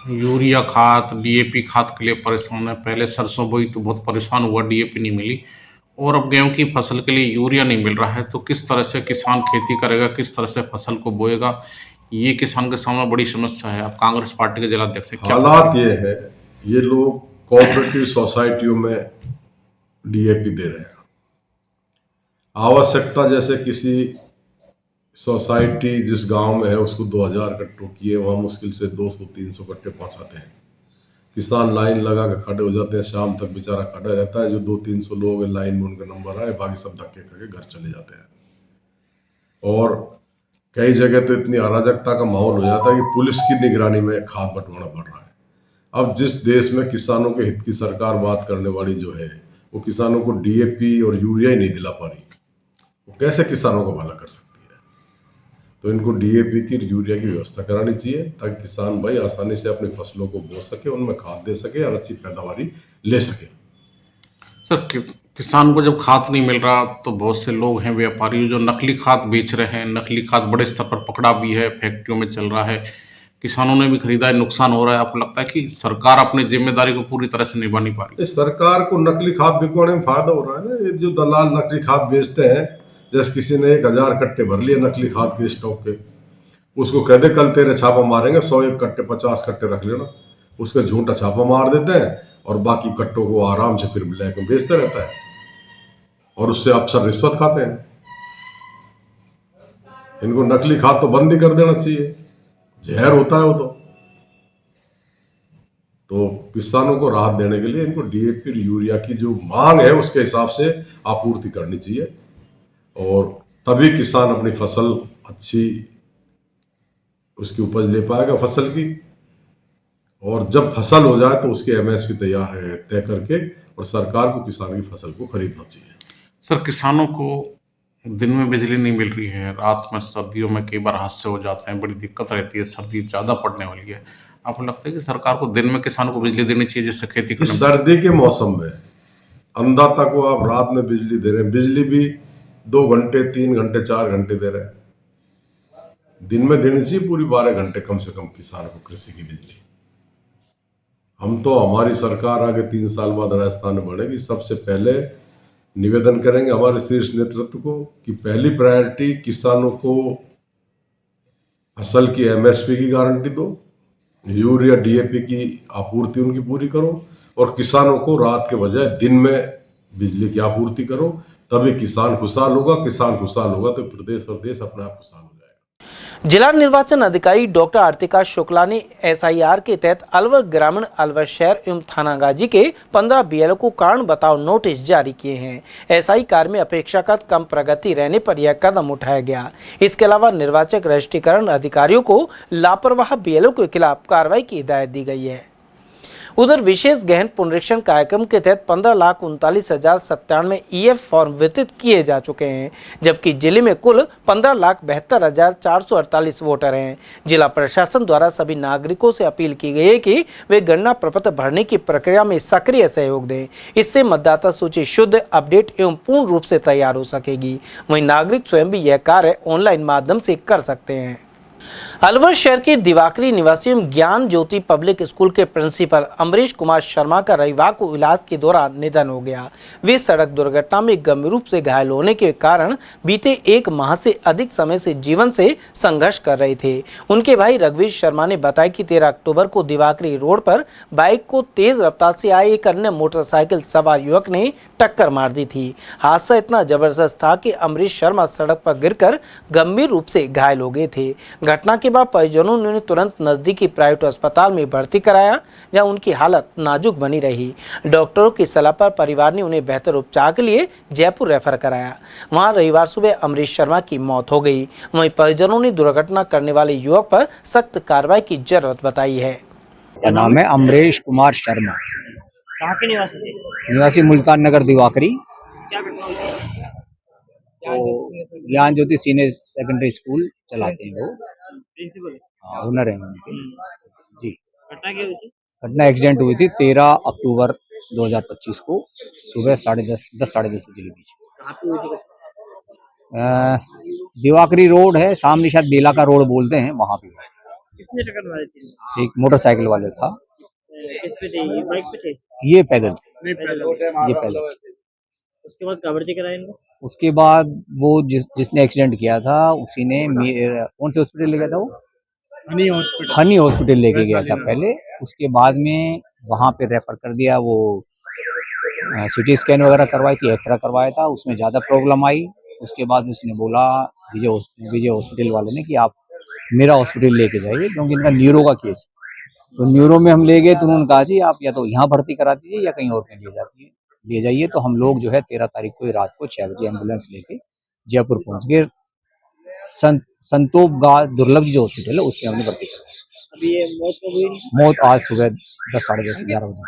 यूरिया खाद, डीएपी खाद के लिए परेशान है। पहले सरसों बोई तो बहुत परेशान हुआ, डीएपी नहीं मिली, और अब गेहूं की फसल के लिए यूरिया नहीं मिल रहा है। तो किस तरह से किसान खेती करेगा, किस तरह से फसल को बोएगा, ये किसान के सामने बड़ी समस्या है। अब कांग्रेस पार्टी के जिलाध्यक्ष क्या हालात ये है, ये लोग कोऑपरेटिव सोसाइटियों में डीएपी दे रहे हैं। आवश्यकता जैसे किसी सोसाइटी जिस गांव में है उसको 2000 कट्टों की है, वहाँ मुश्किल से 200-300 कट्टे पहुँचाते हैं। किसान लाइन लगा के खड़े हो जाते हैं, शाम तक बेचारा खड़ा रहता है। जो 200-300 लोग हैं लाइन में, उनका नंबर आए, बाकी सब धक्के करके घर चले जाते हैं। और कई जगह तो इतनी अराजकता का माहौल हो जाता है कि पुलिस की निगरानी में खाद बंटवाना पड़ रहा है। अब जिस देश में किसानों के हित की सरकार बात करने वाली जो है, वो किसानों को डीएपी और यूरिया ही नहीं दिला पा रही, वो कैसे किसानों को भला कर सकती है? तो इनको डीएपी की, यूरिया की व्यवस्था करानी चाहिए ताकि किसान भाई आसानी से अपनी फसलों को बो सके, उनमें खाद दे सके और अच्छी पैदावारी ले सके। सर, किसान को जब खाद नहीं मिल रहा तो बहुत से लोग हैं व्यापारी जो नकली खाद बेच रहे हैं। नकली खाद बड़े स्तर पर पकड़ा भी है, फैक्ट्रियों में चल रहा है, किसानों ने भी खरीदा है, नुकसान हो रहा है। आपको लगता है कि सरकार अपनी जिम्मेदारी को पूरी तरह से निभा नहीं पा रही? सरकार को नकली खाद बिकवाने में फायदा हो रहा है ना। ये जो दलाल नकली खाद बेचते हैं, जैसे किसी ने 1000 कट्टे भर लिए नकली खाद के स्टॉक के, उसको कह दे कल तेरे छापा मारेंगे, 100 कट्टे 50 कट्टे रख लेना, उसका झूठा छापा मार देते हैं और बाकी कट्टों को आराम से फिर ब्लैक में बेचते रहता है और उससे अफसर रिश्वत खाते हैं। इनको नकली खाद तो बंद ही कर देना चाहिए, जहर होता है वो तो किसानों को राहत देने के लिए इनको डीएपी यूरिया की जो मांग है उसके हिसाब से आपूर्ति करनी चाहिए, और तभी किसान अपनी फसल अच्छी उसकी उपज ले पाएगा फसल की। और जब फसल हो जाए तो उसके एमएसपी तैयार है तय करके, और सरकार को किसान की फसल को खरीदना चाहिए। सर, किसानों को दिन में बिजली नहीं मिल रही है, रात में, सर्दियों में कई बार हादसे हो जाते हैं, बड़ी दिक्कत रहती है, सर्दी ज़्यादा पड़ने वाली है। आपको लगता है कि सरकार को दिन में किसानों को बिजली देनी चाहिए जिससे खेती करने? सर्दी के मौसम में अन्नदाता को आप रात में बिजली दे रहे हैं, बिजली भी 2 घंटे 3 घंटे 4 घंटे दे रहे हैं। दिन में देनी चाहिए पूरी 12 घंटे कम से कम किसान को कृषि की बिजली। हम तो, हमारी सरकार आगे 3 साल बाद राजस्थान में बढ़ेगी, सबसे पहले निवेदन करेंगे हमारे शीर्ष नेतृत्व को कि पहली प्रायोरिटी किसानों को फसल की एमएसपी की गारंटी दो, यूरिया डीएपी की आपूर्ति उनकी पूरी करो, और किसानों को रात के बजाय दिन में बिजली की आपूर्ति करो। तभी किसान खुशहाल होगा, किसान खुशहाल होगा तो प्रदेश और देश अपने आप खुशहाल हो जाएगा। जिला निर्वाचन अधिकारी डॉक्टर आर्तिका शुक्ला ने एसआईआर के तहत अलवर ग्रामीण, अलवर शहर एवं थानागाजी के 15 बीएलओ को कारण बताओ नोटिस जारी किए हैं। एसआई कार्य में अपेक्षाकृत कम प्रगति रहने पर यह कदम उठाया गया। इसके अलावा निर्वाचक रजिस्ट्रीकरण अधिकारियों को लापरवाह बीएलओ के खिलाफ कार्रवाई की हिदायत दी गई है। उधर विशेष गहन पुनरीक्षण कार्यक्रम के तहत 15,39,097 ईएफ फॉर्म वितरित किए जा चुके हैं, जबकि जिले में कुल 15,72,448 वोटर हैं। जिला प्रशासन द्वारा सभी नागरिकों से अपील की गई है कि वे गणना प्रपत्र भरने की प्रक्रिया में सक्रिय सहयोग दें। इससे मतदाता सूची शुद्ध, अपडेट एवं पूर्ण रूप से तैयार हो सकेगी। वहीं नागरिक स्वयं भी यह कार्य ऑनलाइन माध्यम से कर सकते हैं। अलवर शहर के दिवाकरी निवासी ज्ञान ज्योति पब्लिक स्कूल के प्रिंसिपल अमरीश कुमार शर्मा का रविवार को इलाज के दौरान निधन हो गया। वे सड़क दुर्घटना में गंभीर रूप से घायल होने के कारण बीते 1 माह से अधिक समय से जीवन से संघर्ष कर रहे थे। उनके भाई रघुवीर शर्मा ने बताया कि 13 अक्टूबर को दिवाकरी रोड पर बाइक को तेज रफ्तार से आए एक अन्य मोटरसाइकिल सवार युवक ने टक्कर मार दी थी। हादसा इतना जबरदस्त था कि अमरीश शर्मा सड़क पर गिरकर गंभीर रूप से घायल हो गए थे। घटना के बाद परिजनों ने उन्हें तुरंत नजदीकी प्राइवेट अस्पताल में भर्ती कराया, जहां उनकी हालत नाजुक बनी रही। डॉक्टरों की सलाह पर परिवार ने उन्हें बेहतर उपचार के लिए जयपुर रेफर कराया। वहां रविवार सुबह अमरीश शर्मा की मौत हो गई। वहीं परिजनों ने दुर्घटना करने वाले युवक पर सख्त कार्रवाई की जरूरत बताई है। क्या नाम है? अमरीश कुमार शर्मा। कहाँ के निवासी थे? निवासी मुल्तान नगर दिवाकरी। क्या घटना हुई थी? ज्ञान ज्योति सीनियर सेकेंडरी स्कूल चलाते हैं वो, प्रिंसिपल ओनर है उनके जी। घटना क्या हुई थी? घटना एक्सीडेंट हुई थी 13 अक्टूबर 2025 को सुबह 10:30 बजे के बीच। कहाँ पे हुई थी? दिवाकरी रोड है, सामने शायद बेला का रोड बोलते हैं, वहां पे किसने टक्कर मारी थी? एक मोटरसाइकिल वाले था। किस पे थे? ये बाइक पे थे? ये पैदल थे। पैदल। ये पैदल। उसके बाद कहाँ भर्ती कराया इनको? उसके बाद वो जिसने एक्सीडेंट किया था उसी ने कौन से हॉस्पिटल ले गया था? वो हनी हॉस्पिटल लेके गया था पहले। उसके बाद में वहां पे रेफर कर दिया। वो सिटी स्कैन वगैरह करवाई थी, एक्सरे करवाया था, उसमें ज़्यादा प्रॉब्लम आई। उसके बाद उसने बोला विजय हॉस्पिटल वाले ने कि आप मेरा हॉस्पिटल लेके जाइए, क्योंकि इनका न्यूरो का केस। तो न्यूरो में हम ले गए तो उन्होंने कहा जी आप या तो यहाँ भर्ती करा दीजिए या कहीं और में ले जाइए। तो हम लोग जो है 13 तारीख को रात को 6 बजे एम्बुलेंस लेके जयपुर पहुंच गए। संतोष दुर्लभ जी जो हॉस्पिटल है उसमें हमने भर्ती कराया। अभी ये मौत कब हुई? मौत आज सुबह 10, साढ़े 10, 11 बजे।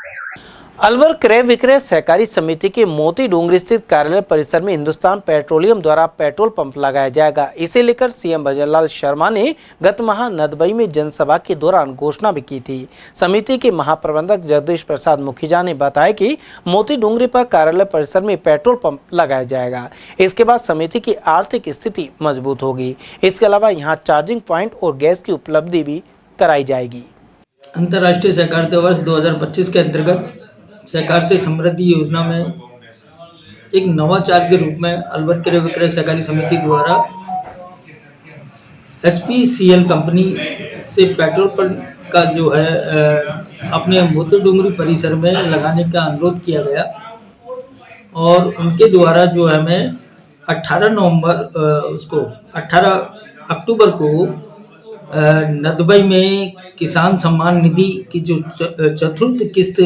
अलवर क्रय विक्रय सहकारी समिति के मोती डोंगरी स्थित कार्यालय परिसर में हिंदुस्तान पेट्रोलियम द्वारा पेट्रोल पंप लगाया जाएगा। इसे लेकर सीएम भजनलाल शर्मा ने गत माह नदबई में जनसभा के दौरान घोषणा भी की थी। समिति के महाप्रबंधक जगदीश प्रसाद मुखीजा ने बताया कि मोती डोंगरी पर कार्यालय परिसर में पेट्रोल पंप लगाया जाएगा। इसके बाद समिति की आर्थिक स्थिति मजबूत होगी। इसके अलावा यहाँ चार्जिंग प्वाइंट और गैस की उपलब्धि भी कराई जाएगी। अंतर्राष्ट्रीय सहकारिता वर्ष 2025 के अंतर्गत सहकार से समृद्धि योजना में एक नवाचार के रूप में अलवर क्रय विक्रय सहकारी समिति द्वारा HPCL कंपनी से पेट्रोल पंप का जो है अपने मोती डोंगरी परिसर में लगाने का अनुरोध किया गया। और उनके द्वारा जो है हमें 18 अक्टूबर को नदबई में किसान सम्मान निधि की जो चतुर्थ किस्त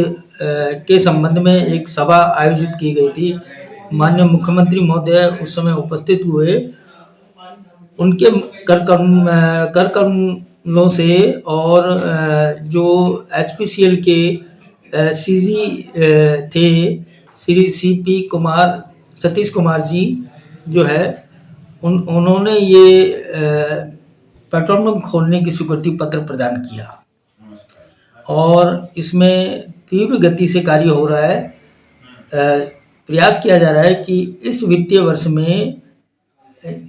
के संबंध में एक सभा आयोजित की गई थी। माननीय मुख्यमंत्री महोदय उस समय उपस्थित हुए। उनके कर कानूनों से और जो HPCL के CG थे श्री CP सतीश कुमार जी जो है उन्होंने ये पेट्रोल पंप खोलने की स्वीकृति पत्र प्रदान किया और इसमें तीव्र गति से कार्य हो रहा है। प्रयास किया जा रहा है कि इस वित्तीय वर्ष में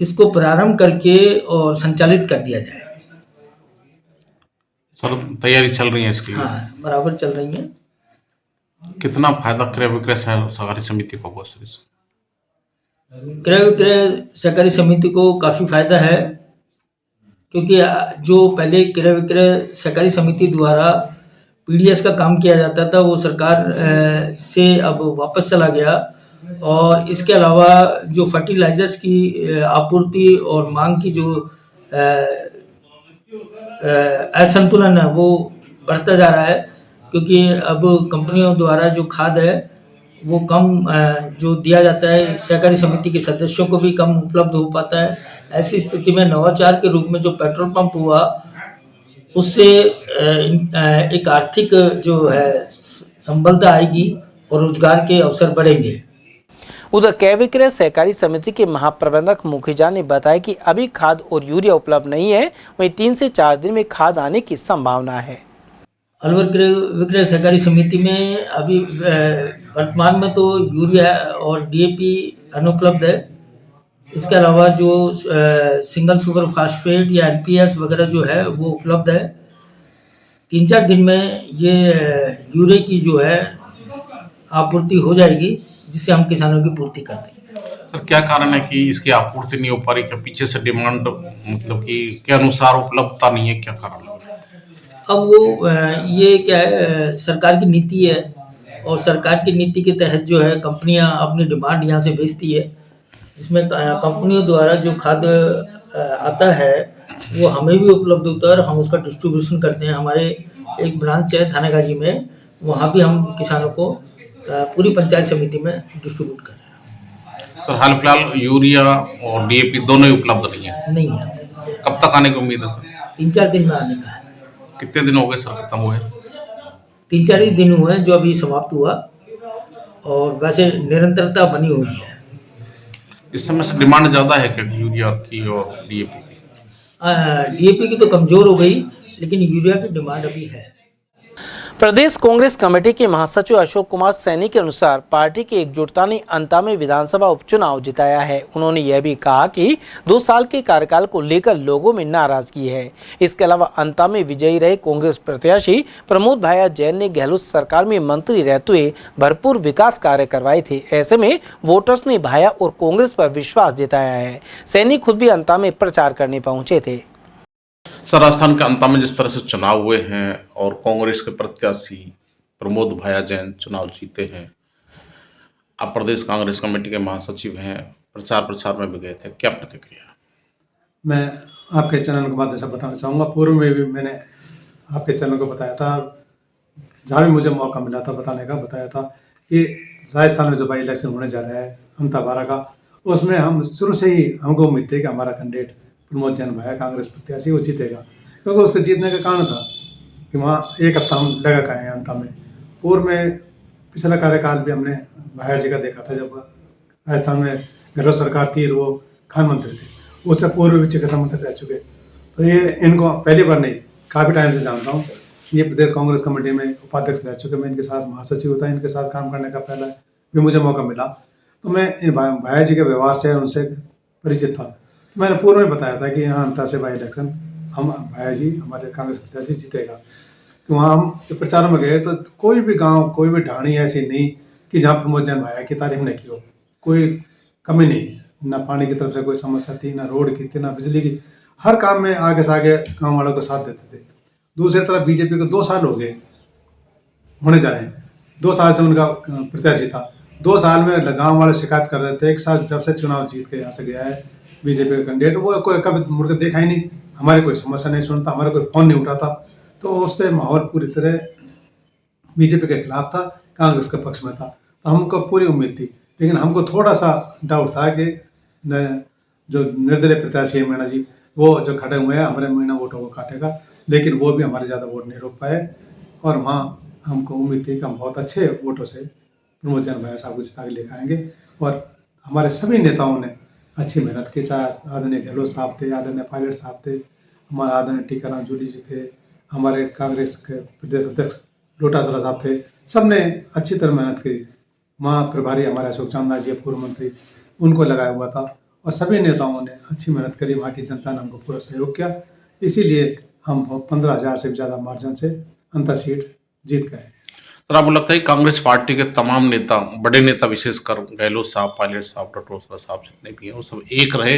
इसको प्रारंभ करके और संचालित कर दिया जाए। सर तैयारी चल रही है इसकी? हाँ, बराबर चल रही है। कितना फायदा क्रय विक्रय सहकारी समिति को? क्रय विक्रय सहकारी समिति को काफ़ी फायदा है, क्योंकि जो पहले क्रय विक्रय सहकारी समिति द्वारा PDS का काम किया जाता था वो सरकार से अब वापस चला गया। और इसके अलावा जो फर्टिलाइजर्स की आपूर्ति और मांग की जो असंतुलन है वो बढ़ता जा रहा है, क्योंकि अब कंपनियों द्वारा जो खाद है वो कम जो दिया जाता है, सहकारी समिति के सदस्यों को भी कम उपलब्ध हो पाता है। ऐसी स्थिति में नवाचार के रूप में जो पेट्रोल पंप हुआ उससे एक आर्थिक जो है संबलता आएगी और रोजगार के अवसर बढ़ेंगे। उधर क्रय विक्रय सहकारी समिति के महाप्रबंधक मुखीजा ने बताया कि अभी खाद और यूरिया उपलब्ध नहीं है, वहीं 3 से 4 दिन में खाद आने की संभावना है। अलवर क्रय विक्रय सहकारी समिति में अभी वर्तमान में तो यूरिया और DAP अनुपलब्ध है, इसके अलावा जो सिंगल सुपर फास्फेट या एनपीएस वगैरह जो है वो उपलब्ध है। 3-4 दिन में ये यूरिया की जो है आपूर्ति हो जाएगी, जिससे हम किसानों की पूर्ति कर देंगे। सर क्या कारण है कि इसकी आपूर्ति नहीं हो पा रही? क्या पीछे से डिमांड मतलब कि के अनुसार उपलब्धता नहीं है, क्या कारण है? अब वो ये क्या है, सरकार की नीति है और सरकार की नीति के तहत जो है कंपनियां अपनी डिमांड यहाँ से भेजती है। इसमें कंपनियों द्वारा जो खाद्य आता है वो हमें भी उपलब्ध होता है और हम उसका डिस्ट्रीब्यूशन करते हैं। हमारे एक ब्रांच है थानागाजी में, वहाँ भी हम किसानों को पूरी पंचायत समिति में डिस्ट्रीब्यूट कर रहे हैं। सर हाल फिलहाल यूरिया और डीएपी दोनों ही उपलब्ध नहीं है? नहीं है। कब तक आने की उम्मीद है सर? 3-4 दिन में आने का है। कितने दिन हो गए सर खत्म हुए? 3-4 ही दिन हुए हैं जो अभी समाप्त हुआ, और वैसे निरंतरता बनी हुई है। इस समय से डिमांड ज़्यादा है क्या यूरिया की और डीएपी की? डीएपी की तो कमज़ोर हो गई, लेकिन यूरिया की डिमांड अभी है। प्रदेश कांग्रेस कमेटी के महासचिव अशोक कुमार सैनी के अनुसार पार्टी की एकजुटता ने अंता में विधानसभा उपचुनाव जिताया है। उन्होंने यह भी कहा कि 2 साल के कार्यकाल को लेकर लोगों में नाराजगी है। इसके अलावा अंता में विजयी रहे कांग्रेस प्रत्याशी प्रमोद भाया जैन ने गहलोत सरकार में मंत्री रहते हुए भरपूर विकास कार्य करवाए थे। ऐसे में वोटर्स ने भाया और कांग्रेस पर विश्वास जताया है। सैनी खुद भी अंता में प्रचार करने पहुंचे थे। सर राजस्थान के अंत में जिस तरह से चुनाव हुए हैं और कांग्रेस के प्रत्याशी प्रमोद भाया जैन चुनाव जीते हैं, आप प्रदेश कांग्रेस कमेटी के महासचिव हैं, प्रचार में भी गए थे, क्या प्रतिक्रिया? मैं आपके चैनल के माध्यम से बताना चाहूँगा। पूर्व में भी मैंने आपके चैनल को बताया था, जहाँ भी मुझे मौका मिला था बताने का, बताया था कि राजस्थान में जो बाई इलेक्शन होने जा रहा है अंता 12 का, उसमें हम शुरू से ही हमको उम्मीद थी कि हमारा कैंडिडेट प्रमोद जैन भाया कांग्रेस प्रत्याशी वो जीतेगा, क्योंकि उसके जीतने का कारण था कि वहाँ 1 हफ्ता हम लगा के आए अंता में। पूर्व में पिछला कार्यकाल भी हमने भाया जी का देखा था, जब राजस्थान में गहलोत सरकार थी, वो खान मंत्री थे, उससे पूर्व भी चिकित्सा मंत्री रह चुके। तो ये इनको पहली बार नहीं, काफ़ी टाइम से जानता हूँ। ये प्रदेश कांग्रेस कमेटी में उपाध्यक्ष रह चुके, मैं इनके साथ महासचिव था, इनके साथ काम करने का पहला भी मुझे मौका मिला, तो मैं इन भाया जी के व्यवहार से उनसे परिचित था। मैंने पूर्व में बताया था कि यहाँ अंता से बाई इलेक्शन हम भाया जी हमारे कांग्रेस प्रत्याशी जीतेगा। कि वहाँ हम जब प्रचार में गए तो कोई भी गांव, कोई भी ढाणी ऐसी नहीं कि जहाँ प्रमोद जैन भाया की तारीफ नहीं की हो। कोई कमी नहीं, ना पानी की तरफ से कोई समस्या थी, ना रोड की थी, ना बिजली की। हर काम में आगे से आगे गाँव वालों को साथ देते थे। दूसरी तरफ बीजेपी को 2 साल हो गए होने जा रहे हैं, 2 साल से उनका प्रत्याशी था। 2 साल में गाँव वाले शिकायत कर रहे थे। एक साल जब से चुनाव जीत के यहाँ से गया है बीजेपी का कैंडिडेट, वो कोई कभी मुड़ के देखा ही नहीं, हमारी कोई समस्या नहीं सुनता, हमारा कोई फोन नहीं उठाता। तो उससे माहौल पूरी तरह बीजेपी के खिलाफ था, कांग्रेस के पक्ष में था। तो हमको पूरी उम्मीद थी, लेकिन हमको थोड़ा सा डाउट था कि जो निर्दलीय प्रत्याशी है मीणा जी, वो जो खड़े हुए हैं हमारे मीणा वोटों को काटेगा, लेकिन वो भी हमारे ज़्यादा वोट नहीं रोक पाए। और वहाँ हमको उम्मीद थी कि हम बहुत अच्छे वोटों से प्रमोद जैन भाया साहब को जिता के लेकर आएंगे। और हमारे सभी नेताओं ने अच्छी मेहनत की, चाहे आदरणीय गहलोत साहब थे, आदरणीय पायलट साहब थे, हमारे आदरणीय टीकाराम जूली जी थे, हमारे कांग्रेस के प्रदेश अध्यक्ष डोटासरा साहब थे, सब ने अच्छी तरह मेहनत की। वहाँ प्रभारी हमारे अशोक चांदना जी पूर्व मंत्री, उनको लगाया हुआ था, और सभी नेताओं ने अच्छी मेहनत करी। वहाँ की जनता ने हमको पूरा सहयोग किया, इसीलिए हम 15,000 से भी ज़्यादा मार्जिन से अंतर सीट जीत गए। सर आपको लगता है कांग्रेस पार्टी के तमाम नेता, बड़े नेता विशेषकर गहलोत साहब, पायलट साहब, डोटासरा साहब जितने भी हैं, वो सब एक रहे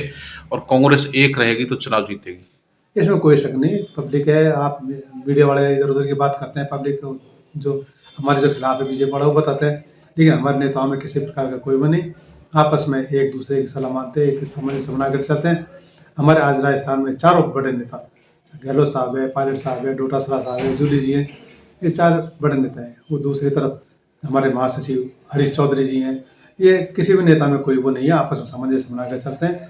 और कांग्रेस एक रहेगी तो चुनाव जीतेगी? इसमें कोई शक नहीं। पब्लिक है, आप मीडिया वाले इधर उधर की बात करते हैं, पब्लिक जो हमारे जो खिलाफ है बीजेपी वाला वो बताते हैं, लेकिन हमारे नेताओं में किसी प्रकार का कोई वो नहीं। आपस में एक दूसरे की सलाह मानते हैं, एक समझ से बना कर चलते हैं। हमारे आज राजस्थान में 4 बड़े नेता, गहलोत साहब है, पायलट साहब है, डोटासरा साहब है, जूली जी हैं, ये 4 बड़े नेता हैं। वो दूसरी तरफ हमारे महासचिव हरीश चौधरी जी हैं। ये किसी भी नेता में कोई वो नहीं है, आपस में सामंजस्य बनाकर चलते हैं।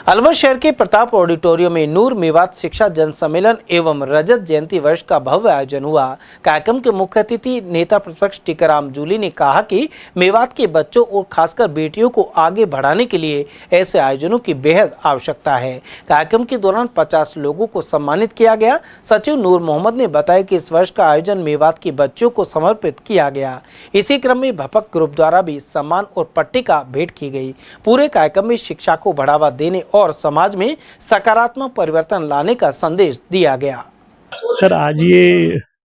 अलवर शहर के प्रताप ऑडिटोरियम में नूर मेवात शिक्षा जन सम्मेलन एवं रजत जयंती वर्ष का भव्य आयोजन हुआ। कार्यक्रम के मुख्य अतिथि नेता प्रतिपक्ष टीकाराम जूली ने कहा कि मेवात के बच्चों और खासकर बेटियों को आगे बढ़ाने के लिए ऐसे आयोजनों की बेहद आवश्यकता है। कार्यक्रम के दौरान 50 लोगों को सम्मानित किया गया। सचिव नूर मोहम्मद ने बताया कि इस वर्ष का आयोजन मेवात के बच्चों को समर्पित किया गया। इसी क्रम में भपक ग्रुप द्वारा भी सम्मान और पट्टिका भेंट की गई। पूरे कार्यक्रम में शिक्षा को बढ़ावा देने और समाज में सकारात्मक परिवर्तन लाने का संदेश दिया गया। सर, आज ये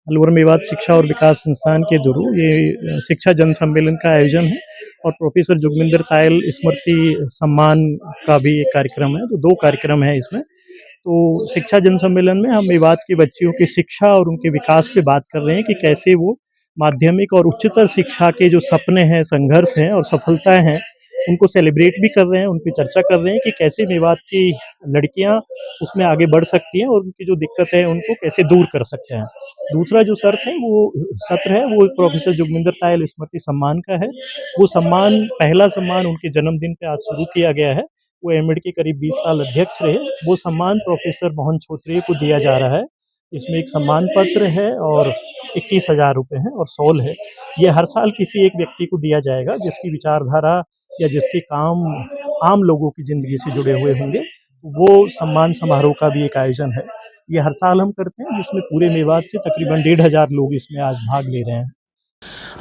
अलवर मेवात शिक्षा और विकास संस्थान के द्वारा ये शिक्षा जन सम्मेलन का आयोजन है और प्रोफेसर जोगविंदर तायल स्मृति सम्मान का भी एक कार्यक्रम है। तो 2 कार्यक्रम है इसमें। तो शिक्षा जन सम्मेलन में हम मेवात के बच्चियों की शिक्षा और उनके विकास पे बात कर रहे हैं कि कैसे वो माध्यमिक और उच्चतर शिक्षा के जो सपने हैं, संघर्ष हैं और सफलताएं हैं, उनको सेलिब्रेट भी कर रहे हैं, उन पर चर्चा कर रहे हैं कि कैसे मेवात की लड़कियां उसमें आगे बढ़ सकती हैं और उनकी जो दिक्कत है उनको कैसे दूर कर सकते हैं। दूसरा जो सत्र है वो प्रोफेसर जोगविंदर तायल स्मृति सम्मान का है। वो सम्मान, पहला सम्मान उनके जन्मदिन पे आज शुरू किया गया है। वो एमएड के करीब 20 साल अध्यक्ष रहे। वो सम्मान प्रोफेसर मोहन छोत्रे को दिया जा रहा है। इसमें एक सम्मान पत्र है और 21,000 रुपये है और शॉल है। ये हर साल किसी एक व्यक्ति को दिया जाएगा जिसकी विचारधारा या जिसके काम आम लोगों की जिंदगी से जुड़े हुए होंगे। वो सम्मान समारोह का भी एक आयोजन है। ये हर साल हम करते हैं, जिसमें पूरे मेवात से तकरीबन 1,500 लोग इसमें आज भाग ले रहे हैं।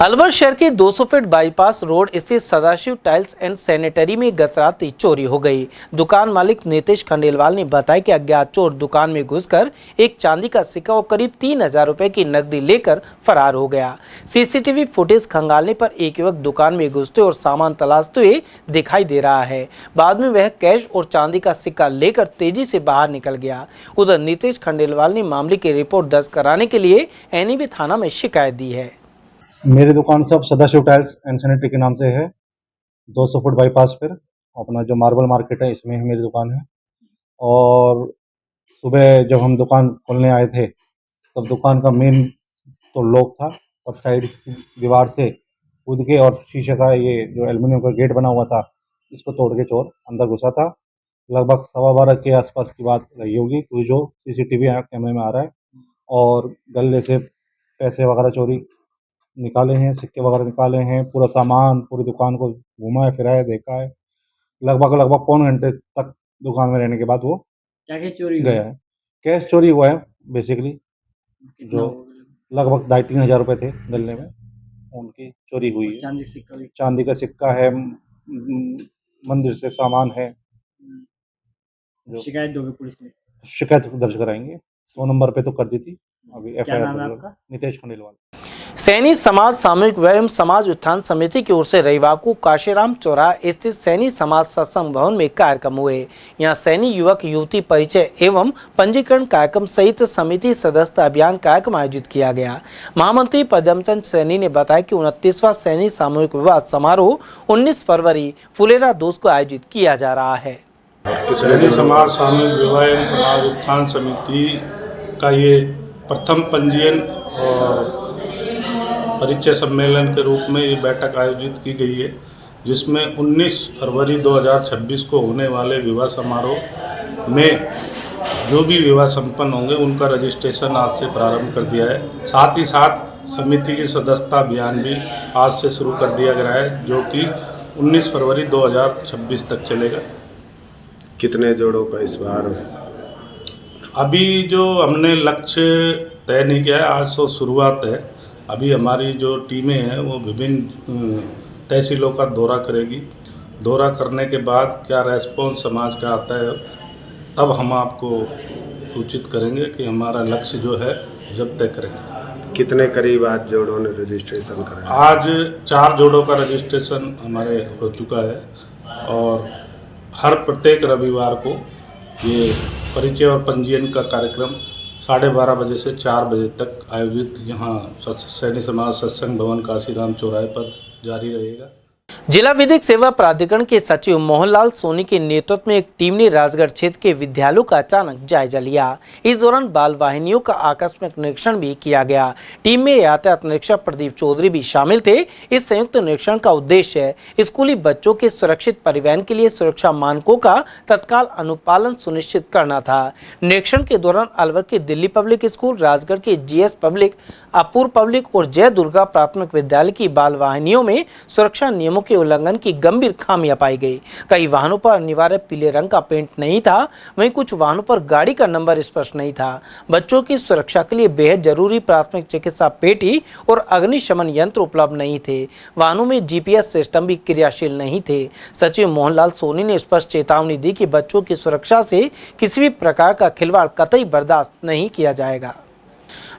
अलवर शहर के 200 फीट बाईपास रोड स्थित सदाशिव टाइल्स एंड सैनिटरी में गत रात चोरी हो गई। दुकान मालिक नीतीश खंडेलवाल ने बताया कि अज्ञात चोर दुकान में घुसकर एक चांदी का सिक्का और करीब 3,000 रुपए की नकदी लेकर फरार हो गया। सीसीटीवी फुटेज खंगालने पर एक युवक दुकान में घुसते और सामान तलाशते हुए दिखाई दे रहा है। बाद में वह कैश और चांदी का सिक्का लेकर तेजी से बाहर निकल गया। उधर नीतीश खंडेलवाल ने मामले की रिपोर्ट दर्ज कराने के लिए एनईबी थाना में शिकायत दी है। मेरी दुकान सब सदाशिव टाइल्स एंड सैनिटरी के नाम से है, 200 फुट बाईपास पर अपना जो मार्बल मार्केट है इसमें ही मेरी दुकान है। और सुबह जब हम दुकान खोलने आए थे तब दुकान का मेन तो लॉक था और साइड दीवार से कूद के और शीशे का ये जो एल्युमिनियम का गेट बना हुआ था इसको तोड़ के चोर अंदर घुसा था। लगभग 12:15 के आसपास की बात रही होगी, जो सीसीटीवी कैमरे में आ रहा है। और गले से पैसे वगैरह चोरी निकाले हैं, सिक्के वगैरह निकाले हैं। पूरा सामान पूरी दुकान को घुमाया फिराया देखा है। लगभग पौने घंटे तक दुकान में रहने के बाद वो क्या चोरी गया है। कैश चोरी हुआ है बेसिकली, जो लगभग 2,500-3 हज़ार रुपये थे गले में, उनकी चोरी हुई है। चांदी का सिक्का है, मंदिर से सामान है। शिकायत दोगे पुलिस में? शिकायत दर्ज कराएंगे। 100 नंबर पे तो कर दी थी, अभी क्या नाम है आपका? नीतीश खंडेलवाल। सैनी समाज सामूहिक एवं समाज उत्थान समिति की ओर से रविवार को काशीराम चौराहा स्थित सैनी समाज सत्संग भवन में कार्यक्रम हुए। यहां सैनी युवक युवती परिचय एवं पंजीकरण कार्यक्रम सहित समिति सदस्यता अभियान कार्यक्रम आयोजित किया गया। महामंत्री पद्मचंद सैनी ने बताया कि 29वां सैनी सामूहिक विवाह समारोह 19 फरवरी फुलेरा 2 को आयोजित किया जा रहा है। सैनी समाज सामूहिक विवाह एवं समाज उत्थान समिति का ये प्रथम पंजीयन और परिचय सम्मेलन के रूप में ये बैठक आयोजित की गई है, जिसमें 19 फरवरी 2026 को होने वाले विवाह समारोह में जो भी विवाह संपन्न होंगे उनका रजिस्ट्रेशन आज से प्रारंभ कर दिया है। साथ ही साथ समिति की सदस्यता अभियान भी आज से शुरू कर दिया गया है, जो कि 19 फरवरी 2026 तक चलेगा। कितने जोड़ों का इस बार? अभी जो हमने लक्ष्य तय नहीं किया है, आज तो शुरुआत है। अभी हमारी जो टीमें हैं वो विभिन्न तहसीलों का दौरा करेगी। दौरा करने के बाद क्या रेस्पॉन्स समाज का आता है तब हम आपको सूचित करेंगे कि हमारा लक्ष्य जो है जब तय करेंगे। कितने करीब आज जोड़ों ने रजिस्ट्रेशन कराया? आज 4 जोड़ों का रजिस्ट्रेशन हमारे हो चुका है और हर प्रत्येक रविवार को ये परिचय और पंजीयन का कार्यक्रम 12:30 बजे से 4 बजे तक आयोजित यहाँ सैनी समाज सत्संग भवन काशीराम चौराहे पर जारी रहेगा। जिला विधिक सेवा प्राधिकरण के सचिव मोहनलाल सोनी के नेतृत्व में एक टीम ने राजगढ़ क्षेत्र के विद्यालयों का अचानक जायजा लिया। इस दौरान बाल वाहिनियों का आकस्मिक निरीक्षण भी किया गया। टीम में यातायात निरीक्षक प्रदीप चौधरी भी शामिल थे। इस संयुक्त निरीक्षण का उद्देश्य स्कूली बच्चों के सुरक्षित परिवहन के लिए सुरक्षा मानकों का तत्काल अनुपालन सुनिश्चित करना था। निरीक्षण के दौरान अलवर के दिल्ली पब्लिक स्कूल, राजगढ़ के GS पब्लिक, अपूर्व पब्लिक और जय दुर्गा प्राथमिक विद्यालय की बाल वाहिनियों में सुरक्षा नियमों के उल्लंघन की गंभीर खामियां पाई गई। कई वाहनों पर अनिवार्य पीले रंग का पेंट नहीं था, वहीं कुछ वाहनों पर गाड़ी का नंबर स्पष्ट नहीं था। बच्चों की सुरक्षा के लिए बेहद जरूरी प्राथमिक चिकित्सा पेटी और अग्निशमन यंत्र उपलब्ध नहीं थे। वाहनों में GPS सिस्टम भी क्रियाशील नहीं थे। सचिव मोहनलाल सोनी ने स्पष्ट चेतावनी दी कि बच्चों की सुरक्षा से किसी भी प्रकार का खिलवाड़ कतई बर्दाश्त नहीं किया जाएगा।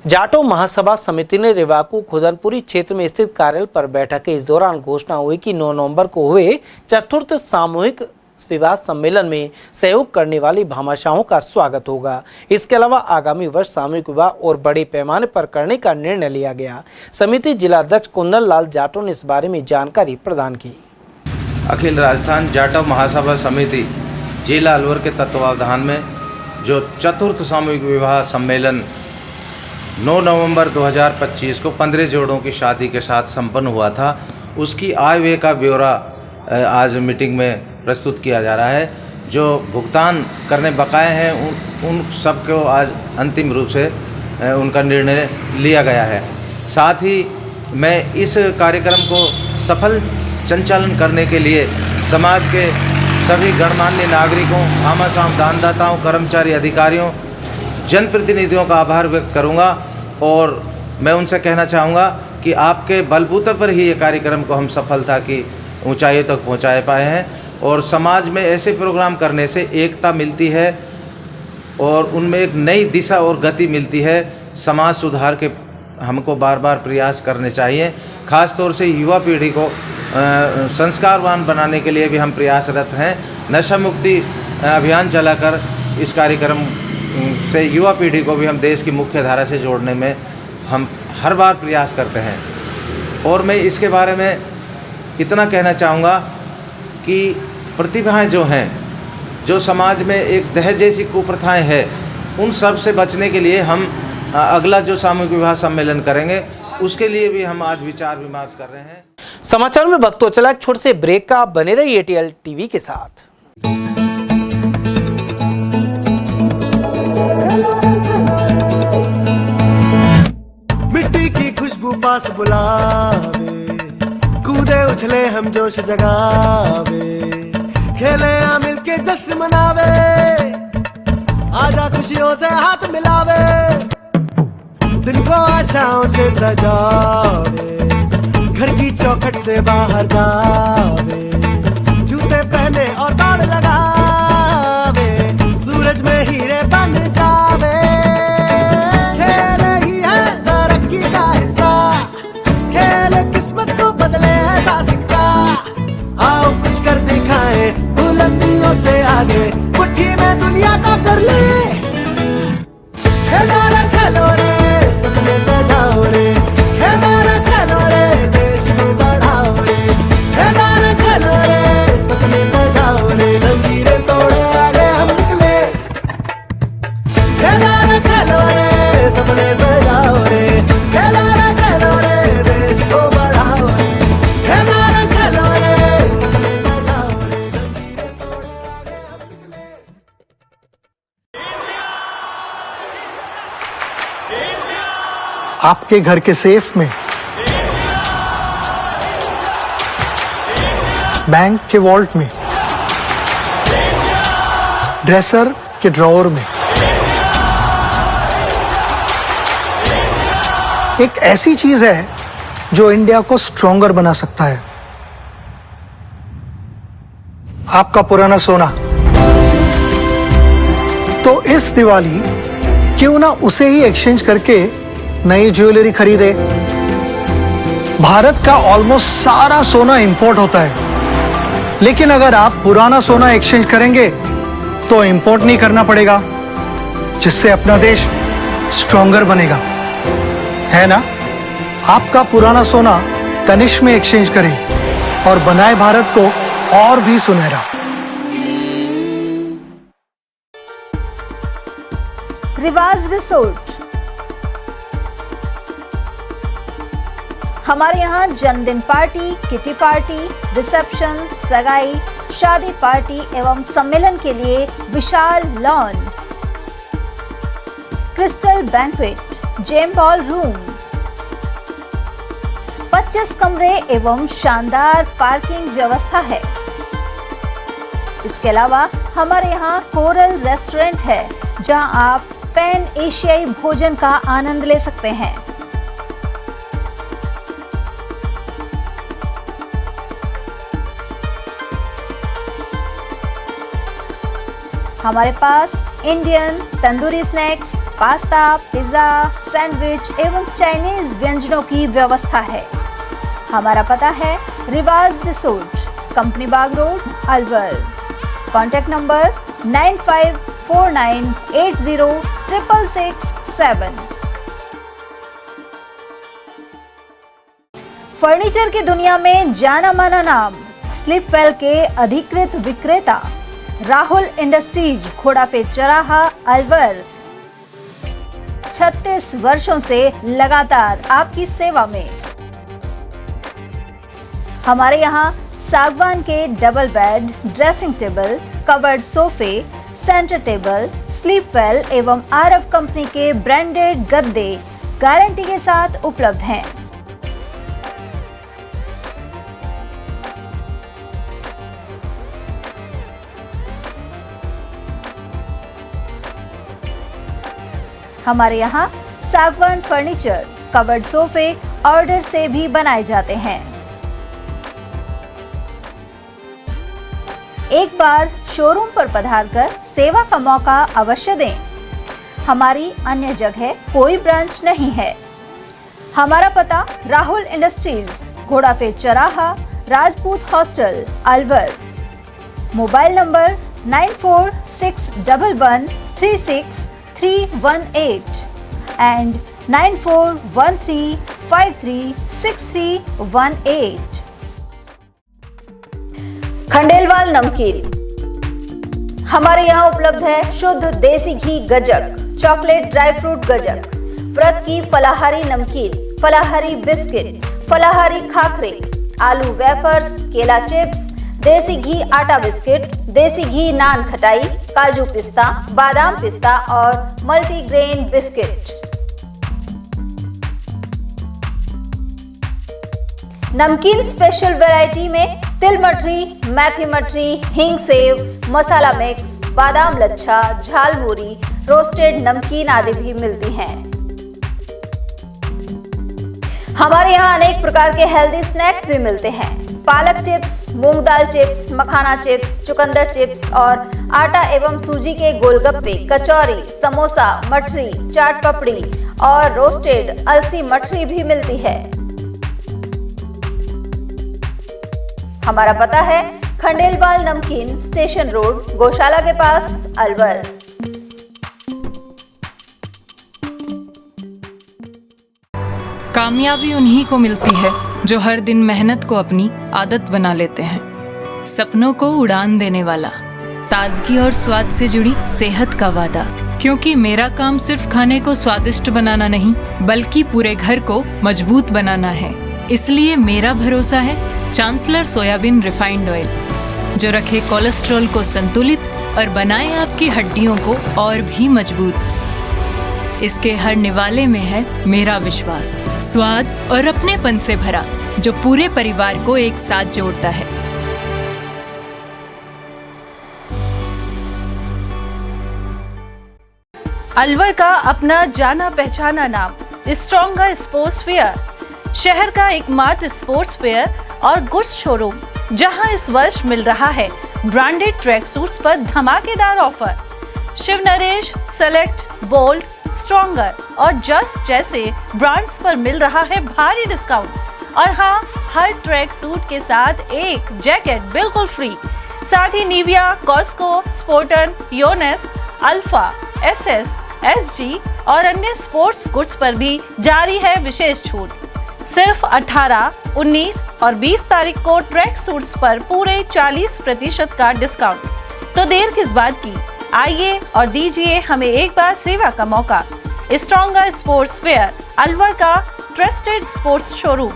जाटो महासभा समिति ने रेवाकू खुदनपुरी क्षेत्र में स्थित कार्यालय पर बैठक के इस दौरान घोषणा हुई कि 9 नवंबर को हुए चतुर्थ सामूहिक विवाह सम्मेलन में सहयोग करने वाली भामाशाहों का स्वागत होगा। इसके अलावा आगामी वर्ष सामूहिक विवाह और बड़े पैमाने पर करने का निर्णय लिया गया। समिति जिलाध्यक्ष कुंदन लाल जाटो ने इस बारे में जानकारी प्रदान की। अखिल राजस्थान जाटो महासभा समिति जिला अलवर के तत्वावधान में जो चतुर्थ सामूहिक विवाह सम्मेलन 9 नवंबर 2025 को 15 जोड़ों की शादी के साथ संपन्न हुआ था, उसकी आय व्यय का ब्यौरा आज मीटिंग में प्रस्तुत किया जा रहा है। जो भुगतान करने बकाए हैं उन सब को आज अंतिम रूप से उनका निर्णय लिया गया है। साथ ही मैं इस कार्यक्रम को सफल संचालन करने के लिए समाज के सभी गणमान्य नागरिकों, भामाशाह दानदाताओं, कर्मचारी, अधिकारियों, जनप्रतिनिधियों का आभार व्यक्त करूंगा और मैं उनसे कहना चाहूँगा कि आपके बलबूते पर ही ये कार्यक्रम को हम सफलता की ऊंचाइयों तक पहुँचा पाए हैं और समाज में ऐसे प्रोग्राम करने से एकता मिलती है और उनमें एक नई दिशा और गति मिलती है। समाज सुधार के हमको बार बार प्रयास करने चाहिए। खास तौर से युवा पीढ़ी को संस्कारवान बनाने के लिए भी हम प्रयासरत हैं। नशा मुक्ति अभियान चलाकर इस कार्यक्रम से युवा पीढ़ी को भी हम देश की मुख्य धारा से जोड़ने में हम हर बार प्रयास करते हैं। और मैं इसके बारे में इतना कहना चाहूँगा कि प्रतिभाएं जो हैं, जो समाज में एक दहेज जैसी कुप्रथाएं हैं, उन सब से बचने के लिए हम अगला जो सामूहिक विवाह सम्मेलन करेंगे उसके लिए भी हम आज विचार विमर्श कर रहे हैं। समाचार में वक्त तो चला एक छोटे से ब्रेक का। बने रहिए ATL टीवी के साथ। मिट्टी की खुशबू पास बुलावे, कूदे उछले हम जोश जगावे, खेले आ मिलके जश्न मनावे, आजा खुशियों से हाथ मिलावे, दिन को आशाओं से सजावे, घर की चौखट से बाहर जावे, जूते पहने और दौड़ लगावे, सूरज में हीरे बन जावे, खेल ही है तरक्की का हिस्सा, खेल किस्मत को बदले ऐसा सिक्का, आओ कुछ कर दिखाए बुलंदियों से आगे, मुट्ठी में दुनिया का कर ले, खेलो रे खेलो रे सपने सजाओ रे, खेलो रे खेलो रे देश को बढ़ाओ रे, खेलो रे सपने सजाओ रे, लकीरें तोड़े आगे हम निकले, खेलो रे सपने सजाओ रे, खेलो रे देश को बढ़ाओ रे, खेलो रे सपने सजाओ रे, लकीरें तोड़े आगे हम निकले। आपके घर के सेफ में, बैंक के वॉल्ट में, ड्रेसर के ड्रॉअर में, एक ऐसी चीज है जो इंडिया को स्ट्रॉन्गर बना सकता है, आपका पुराना सोना। तो इस दिवाली क्यों ना उसे ही एक्सचेंज करके नई ज्वेलरी खरीदे। भारत का ऑलमोस्ट सारा सोना इंपोर्ट होता है, लेकिन अगर आप पुराना सोना एक्सचेंज करेंगे तो इंपोर्ट नहीं करना पड़ेगा, जिससे अपना देश स्ट्रॉन्गर बनेगा, है ना। आपका पुराना सोना तनिष्क में एक्सचेंज करें, और बनाए भारत को और भी सुनहरा। रिवाज रिसोर्ट। हमारे यहाँ जन्मदिन पार्टी, किटी पार्टी, रिसेप्शन, सगाई, शादी पार्टी एवं सम्मेलन के लिए विशाल lawn, crystal banquet, gem ballroom, 25 कमरे एवं शानदार पार्किंग व्यवस्था है। इसके अलावा हमारे यहाँ कोरल रेस्टोरेंट है जहां आप पैन एशियाई भोजन का आनंद ले सकते हैं। हमारे पास Indian, tandoori snacks, pasta, pizza, sandwich एवं चाइनीज व्यंजनों की व्यवस्था है। हमारा पता है Riwaz resort, company Bagh road, Alwar. Contact number 9549806667। Furniture की दुनिया में जाना माना नाम स्लीपवेल के अधिकृत विक्रेता राहुल इंडस्ट्रीज, घोड़ापेट चौराहा, अलवर। 36 वर्षों से लगातार आपकी सेवा में। हमारे यहाँ सागवान के double bed, dressing table, covered सोफे, सेंटर टेबल, स्लीपवेल एवं आरब कंपनी के ब्रांडेड गद्दे गारंटी के साथ उपलब्ध हैं। हमारे यहाँ सागवान फर्नीचर, कवर्ड सोफे ऑर्डर से भी बनाए जाते हैं। एक बार शोरूम पर पधारकर सेवा का मौका अवश्य दें। हमारी अन्य जगह कोई ब्रांच नहीं है। हमारा पता राहुल इंडस्ट्रीज, घोड़ापेट चौराहा, Rajput hostel, Alwar. Mobile number 9461136318 and 9413536318। Khandelwal नमकीन। हमारे यहाँ उपलब्ध है शुद्ध देसी घी गजक, चॉकलेट ड्राई फ्रूट गजक, व्रत की फलाहारी नमकीन, फलाहारी बिस्किट, फलाहारी खाखरे, आलू वेफर्स, केला चिप्स, देसी घी आटा बिस्किट, देसी घी नान खटाई, काजू पिस्ता, बादाम पिस्ता और मल्टीग्रेन बिस्किट। नमकीन स्पेशल वैरायटी में तिल मठरी, मेथी मठरी, हींग सेव, मसाला मिक्स, बादाम लच्छा, झालमुरी, रोस्टेड नमकीन आदि भी मिलती हैं। हमारे यहाँ अनेक प्रकार के हेल्दी स्नैक्स भी मिलते हैं। पालक चिप्स, मूंग दाल चिप्स, मखाना चिप्स, चुकंदर चिप्स और आटा एवं सूजी के गोलगप्पे, कचौरी, समोसा, मठरी, चाट पपड़ी और रोस्टेड अलसी मठरी भी मिलती है। हमारा पता है खंडेलवाल नमकीन, स्टेशन रोड, गौशाला के पास, अलवर। कामयाबी उन्हीं को मिलती है जो हर दिन मेहनत को अपनी आदत बना लेते हैं। सपनों को उड़ान देने वाला, ताजगी और स्वाद से जुड़ी सेहत का वादा। क्योंकि मेरा काम सिर्फ खाने को स्वादिष्ट बनाना नहीं, बल्कि पूरे घर को मजबूत बनाना है। इसलिए मेरा भरोसा है चांसलर सोयाबीन रिफाइंड ऑयल, जो रखे कोलेस्ट्रॉल को संतुलित और बनाए आपकी हड्डियों को और भी मजबूत। इसके हर निवाले में है मेरा विश्वास, स्वाद और अपनेपन से भरा, जो पूरे परिवार को एक साथ जोड़ता है। अलवर का अपना जाना पहचाना नाम स्ट्रॉन्गर स्पोर्ट्स फेयर, शहर का एकमात्र स्पोर्ट्स फेयर और गुड्स शोरूम, जहां इस वर्ष मिल रहा है ब्रांडेड ट्रैक सूट्स पर धमाकेदार offer. Shiv Naresh, select, bold, stronger और जस्ट जैसे ब्रांड्स पर मिल रहा है भारी डिस्काउंट। और हाँ, हर ट्रैक सूट के साथ एक जैकेट बिल्कुल फ्री। साथ ही निविया, कॉस्को, स्पोर्टन, योनेस, अल्फा, एसएस, एसजी और अन्य स्पोर्ट्स गुड्स पर भी जारी है विशेष छूट। सिर्फ 18, 19 और 20 तारीख को ट्रैक सूट्स पर पूरे 40% का डिस्काउंट। तो देर किस बात की, आइए और दीजिए हमें एक बार सेवा का मौका। स्ट्रॉन्गर स्पोर्ट्स वेयर, अलवर का ट्रस्टेड स्पोर्ट्स शोरूम।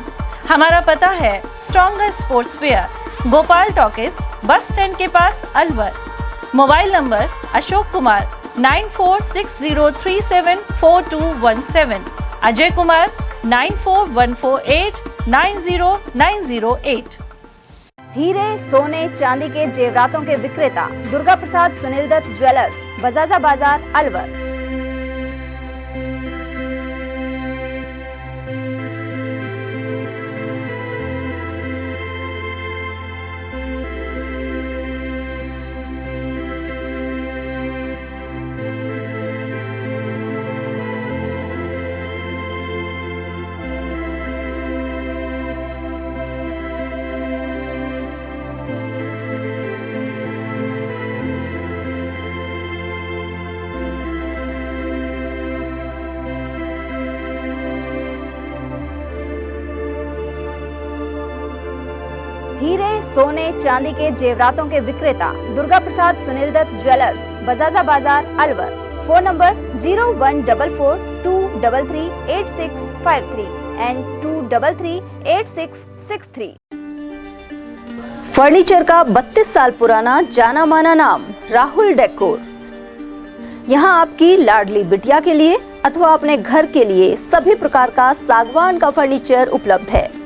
हमारा पता है stronger sports wear, Gopal talkies, bus stand के पास, अलवर। Mobile number Ashok Kumar 9460374217, Ajay Kumar 9414890908। हीरे, सोने, चांदी के जेवरातों के विक्रेता दुर्गा प्रसाद सुनील दत्त ज्वेलर्स, बजाजा बाजार, अलवर। हीरे, सोने, चांदी के जेवरातों के विक्रेता Durga Prasad Sunil Dutt jewellers, Bajaja Bazaar, Alwar. Phone number 0144233863 and 2338663। Furniture का 32 साल पुराना जाना माना नाम राहुल डेकोर। यहाँ आपकी लाडली बिटिया के लिए अथवा अपने घर के लिए सभी प्रकार का सागवान का फर्नीचर उपलब्ध है।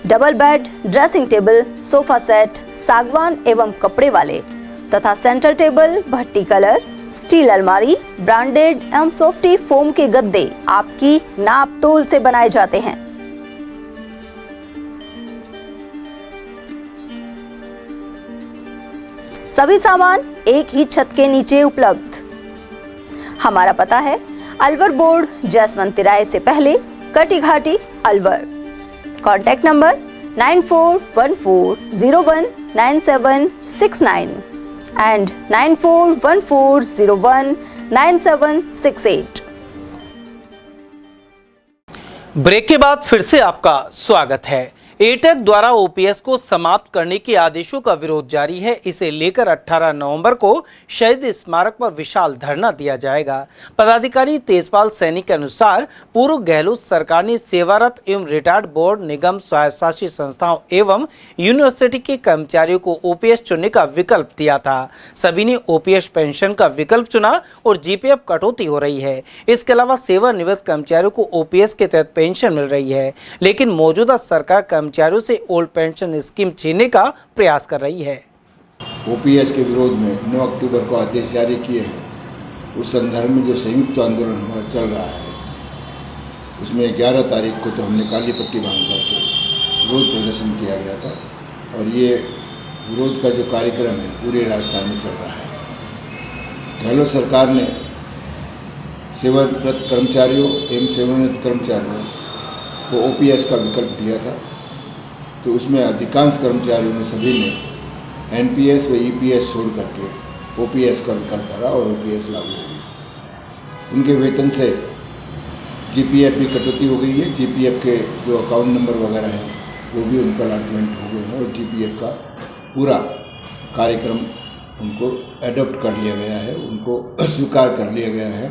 Double bed, dressing table, sofa set सागवान एवं कपड़े वाले तथा सेंटर टेबल, भट्टी कलर, स्टील अलमारी, ब्रांडेड एवं सॉफ्टी फोम के गद्दे आपकी नाप तोल से बनाए जाते हैं। सभी सामान एक ही छत के नीचे उपलब्ध। हमारा पता है अलवर बोर्ड, जसवंत तिराहे से पहले, Kati Ghati, Alwar. Contact number 9414019769 and 9414019768। Break के बाद फिर से आपका स्वागत है। एटेक द्वारा ओपीएस को समाप्त करने के आदेशों का विरोध जारी है। इसे लेकर 18 नवंबर को शहीद स्मारक पर विशाल धरना दिया जाएगा। पदाधिकारी तेजपाल सैनी के अनुसार पूर्व गहलोत सरकार ने सेवारत एवं रिटायर्ड बोर्ड, निगम, स्वायत्तशासी संस्थाओं एवं यूनिवर्सिटी के कर्मचारियों को ओपीएस चुनने का विकल्प दिया था। सभी ने ओपीएस पेंशन का विकल्प चुना और जीपीएफ कटौती हो रही है। इसके अलावा सेवानिवृत्त कर्मचारियों को ओपीएस के तहत पेंशन मिल रही है, लेकिन मौजूदा सरकार कर्मचारियों से ओल्ड पेंशन स्कीम छीनने का प्रयास कर रही है। ओपीएस के विरोध में 9 अक्टूबर को आदेश जारी किए हैं। उस संदर्भ में जो संयुक्त आंदोलन हमारा चल रहा है, उसमें 11 तारीख को तो हमने काली पट्टी बांध करके विरोध प्रदर्शन किया गया था और ये विरोध का जो कार्यक्रम है पूरे राजस्थान में चल रहा है। गहलोत सरकार ने सेवारत कर्मचारियों एवं सेवानिवृत्त कर्मचारियों को ओपीएस का विकल्प दिया था, तो उसमें अधिकांश कर्मचारियों ने सभी ने एनपीएस व ईपीएस छोड़ करके ओपीएस का विकल्प भरा और ओपीएस लागू हो गई। उनके वेतन से जीपीएफ भी कटौती हो गई है। जीपीएफ के जो अकाउंट नंबर वगैरह हैं वो भी उनका अलॉटमेंट हो गए हैं और जीपीएफ का पूरा कार्यक्रम उनको एडॉप्ट कर लिया गया है, उनको स्वीकार कर लिया गया है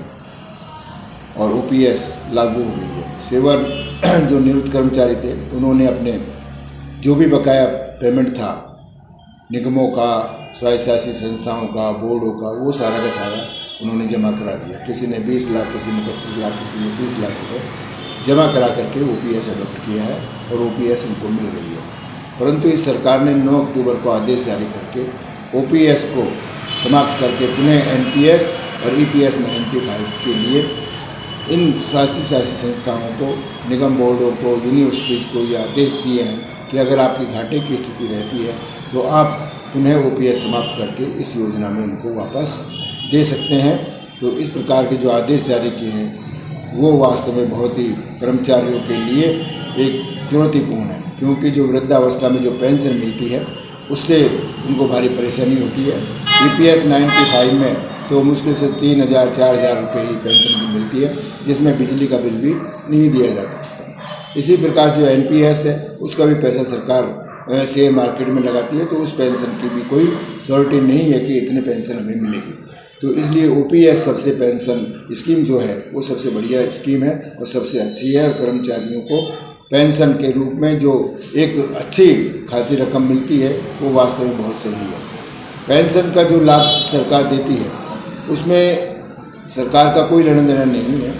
और ओपीएस लागू हो गई है। सेवा जो निवृत्त कर्मचारी थे उन्होंने अपने जो भी बकाया पेमेंट था निगमों का, स्वायत्तशासी संस्थाओं का, बोर्डों का, वो सारा का सारा उन्होंने जमा करा दिया। किसी ने 20 लाख, किसी ने 25 लाख, किसी ने 30 लाख रुपये जमा करा करके ओपीएस अडॉप्ट किया है और ओपीएस उनको मिल रही है। परंतु इस सरकार ने 9 अक्टूबर को आदेश जारी करके ओपीएस को समाप्त करके पुनः एनपीएस और ईपीएस 95 के लिए इन स्वायत्तशासी संस्थाओं को, निगम बोर्डों को, यूनिवर्सिटीज़ को ये आदेश दिए हैं कि अगर आपकी घाटे की स्थिति रहती है तो आप पुनः ओपीएस समाप्त करके इस योजना में इनको वापस दे सकते हैं। तो इस प्रकार के जो आदेश जारी किए हैं वो वास्तव में बहुत ही कर्मचारियों के लिए एक चुनौतीपूर्ण है, क्योंकि जो वृद्धावस्था में जो पेंशन मिलती है उससे उनको भारी परेशानी होती है। ईपीएस 95 में तो मुश्किल से 3,000-4,000 रुपये ही पेंशन भी मिलती है, जिसमें बिजली का बिल भी नहीं दिया जा सकता। इसी प्रकार जो NPS है उसका भी पैसा सरकार शेयर मार्केट में लगाती है, तो उस पेंशन की भी कोई श्योरिटी नहीं है कि इतनी पेंशन हमें मिलेगी। तो इसलिए OPS सबसे पेंशन स्कीम जो है वो सबसे बढ़िया स्कीम है और सबसे अच्छी है, और कर्मचारियों को पेंशन के रूप में जो एक अच्छी खासी रकम मिलती है वो वास्तव में बहुत सही है। पेंशन का जो लाभ सरकार देती है उसमें सरकार का कोई लेना देना नहीं है।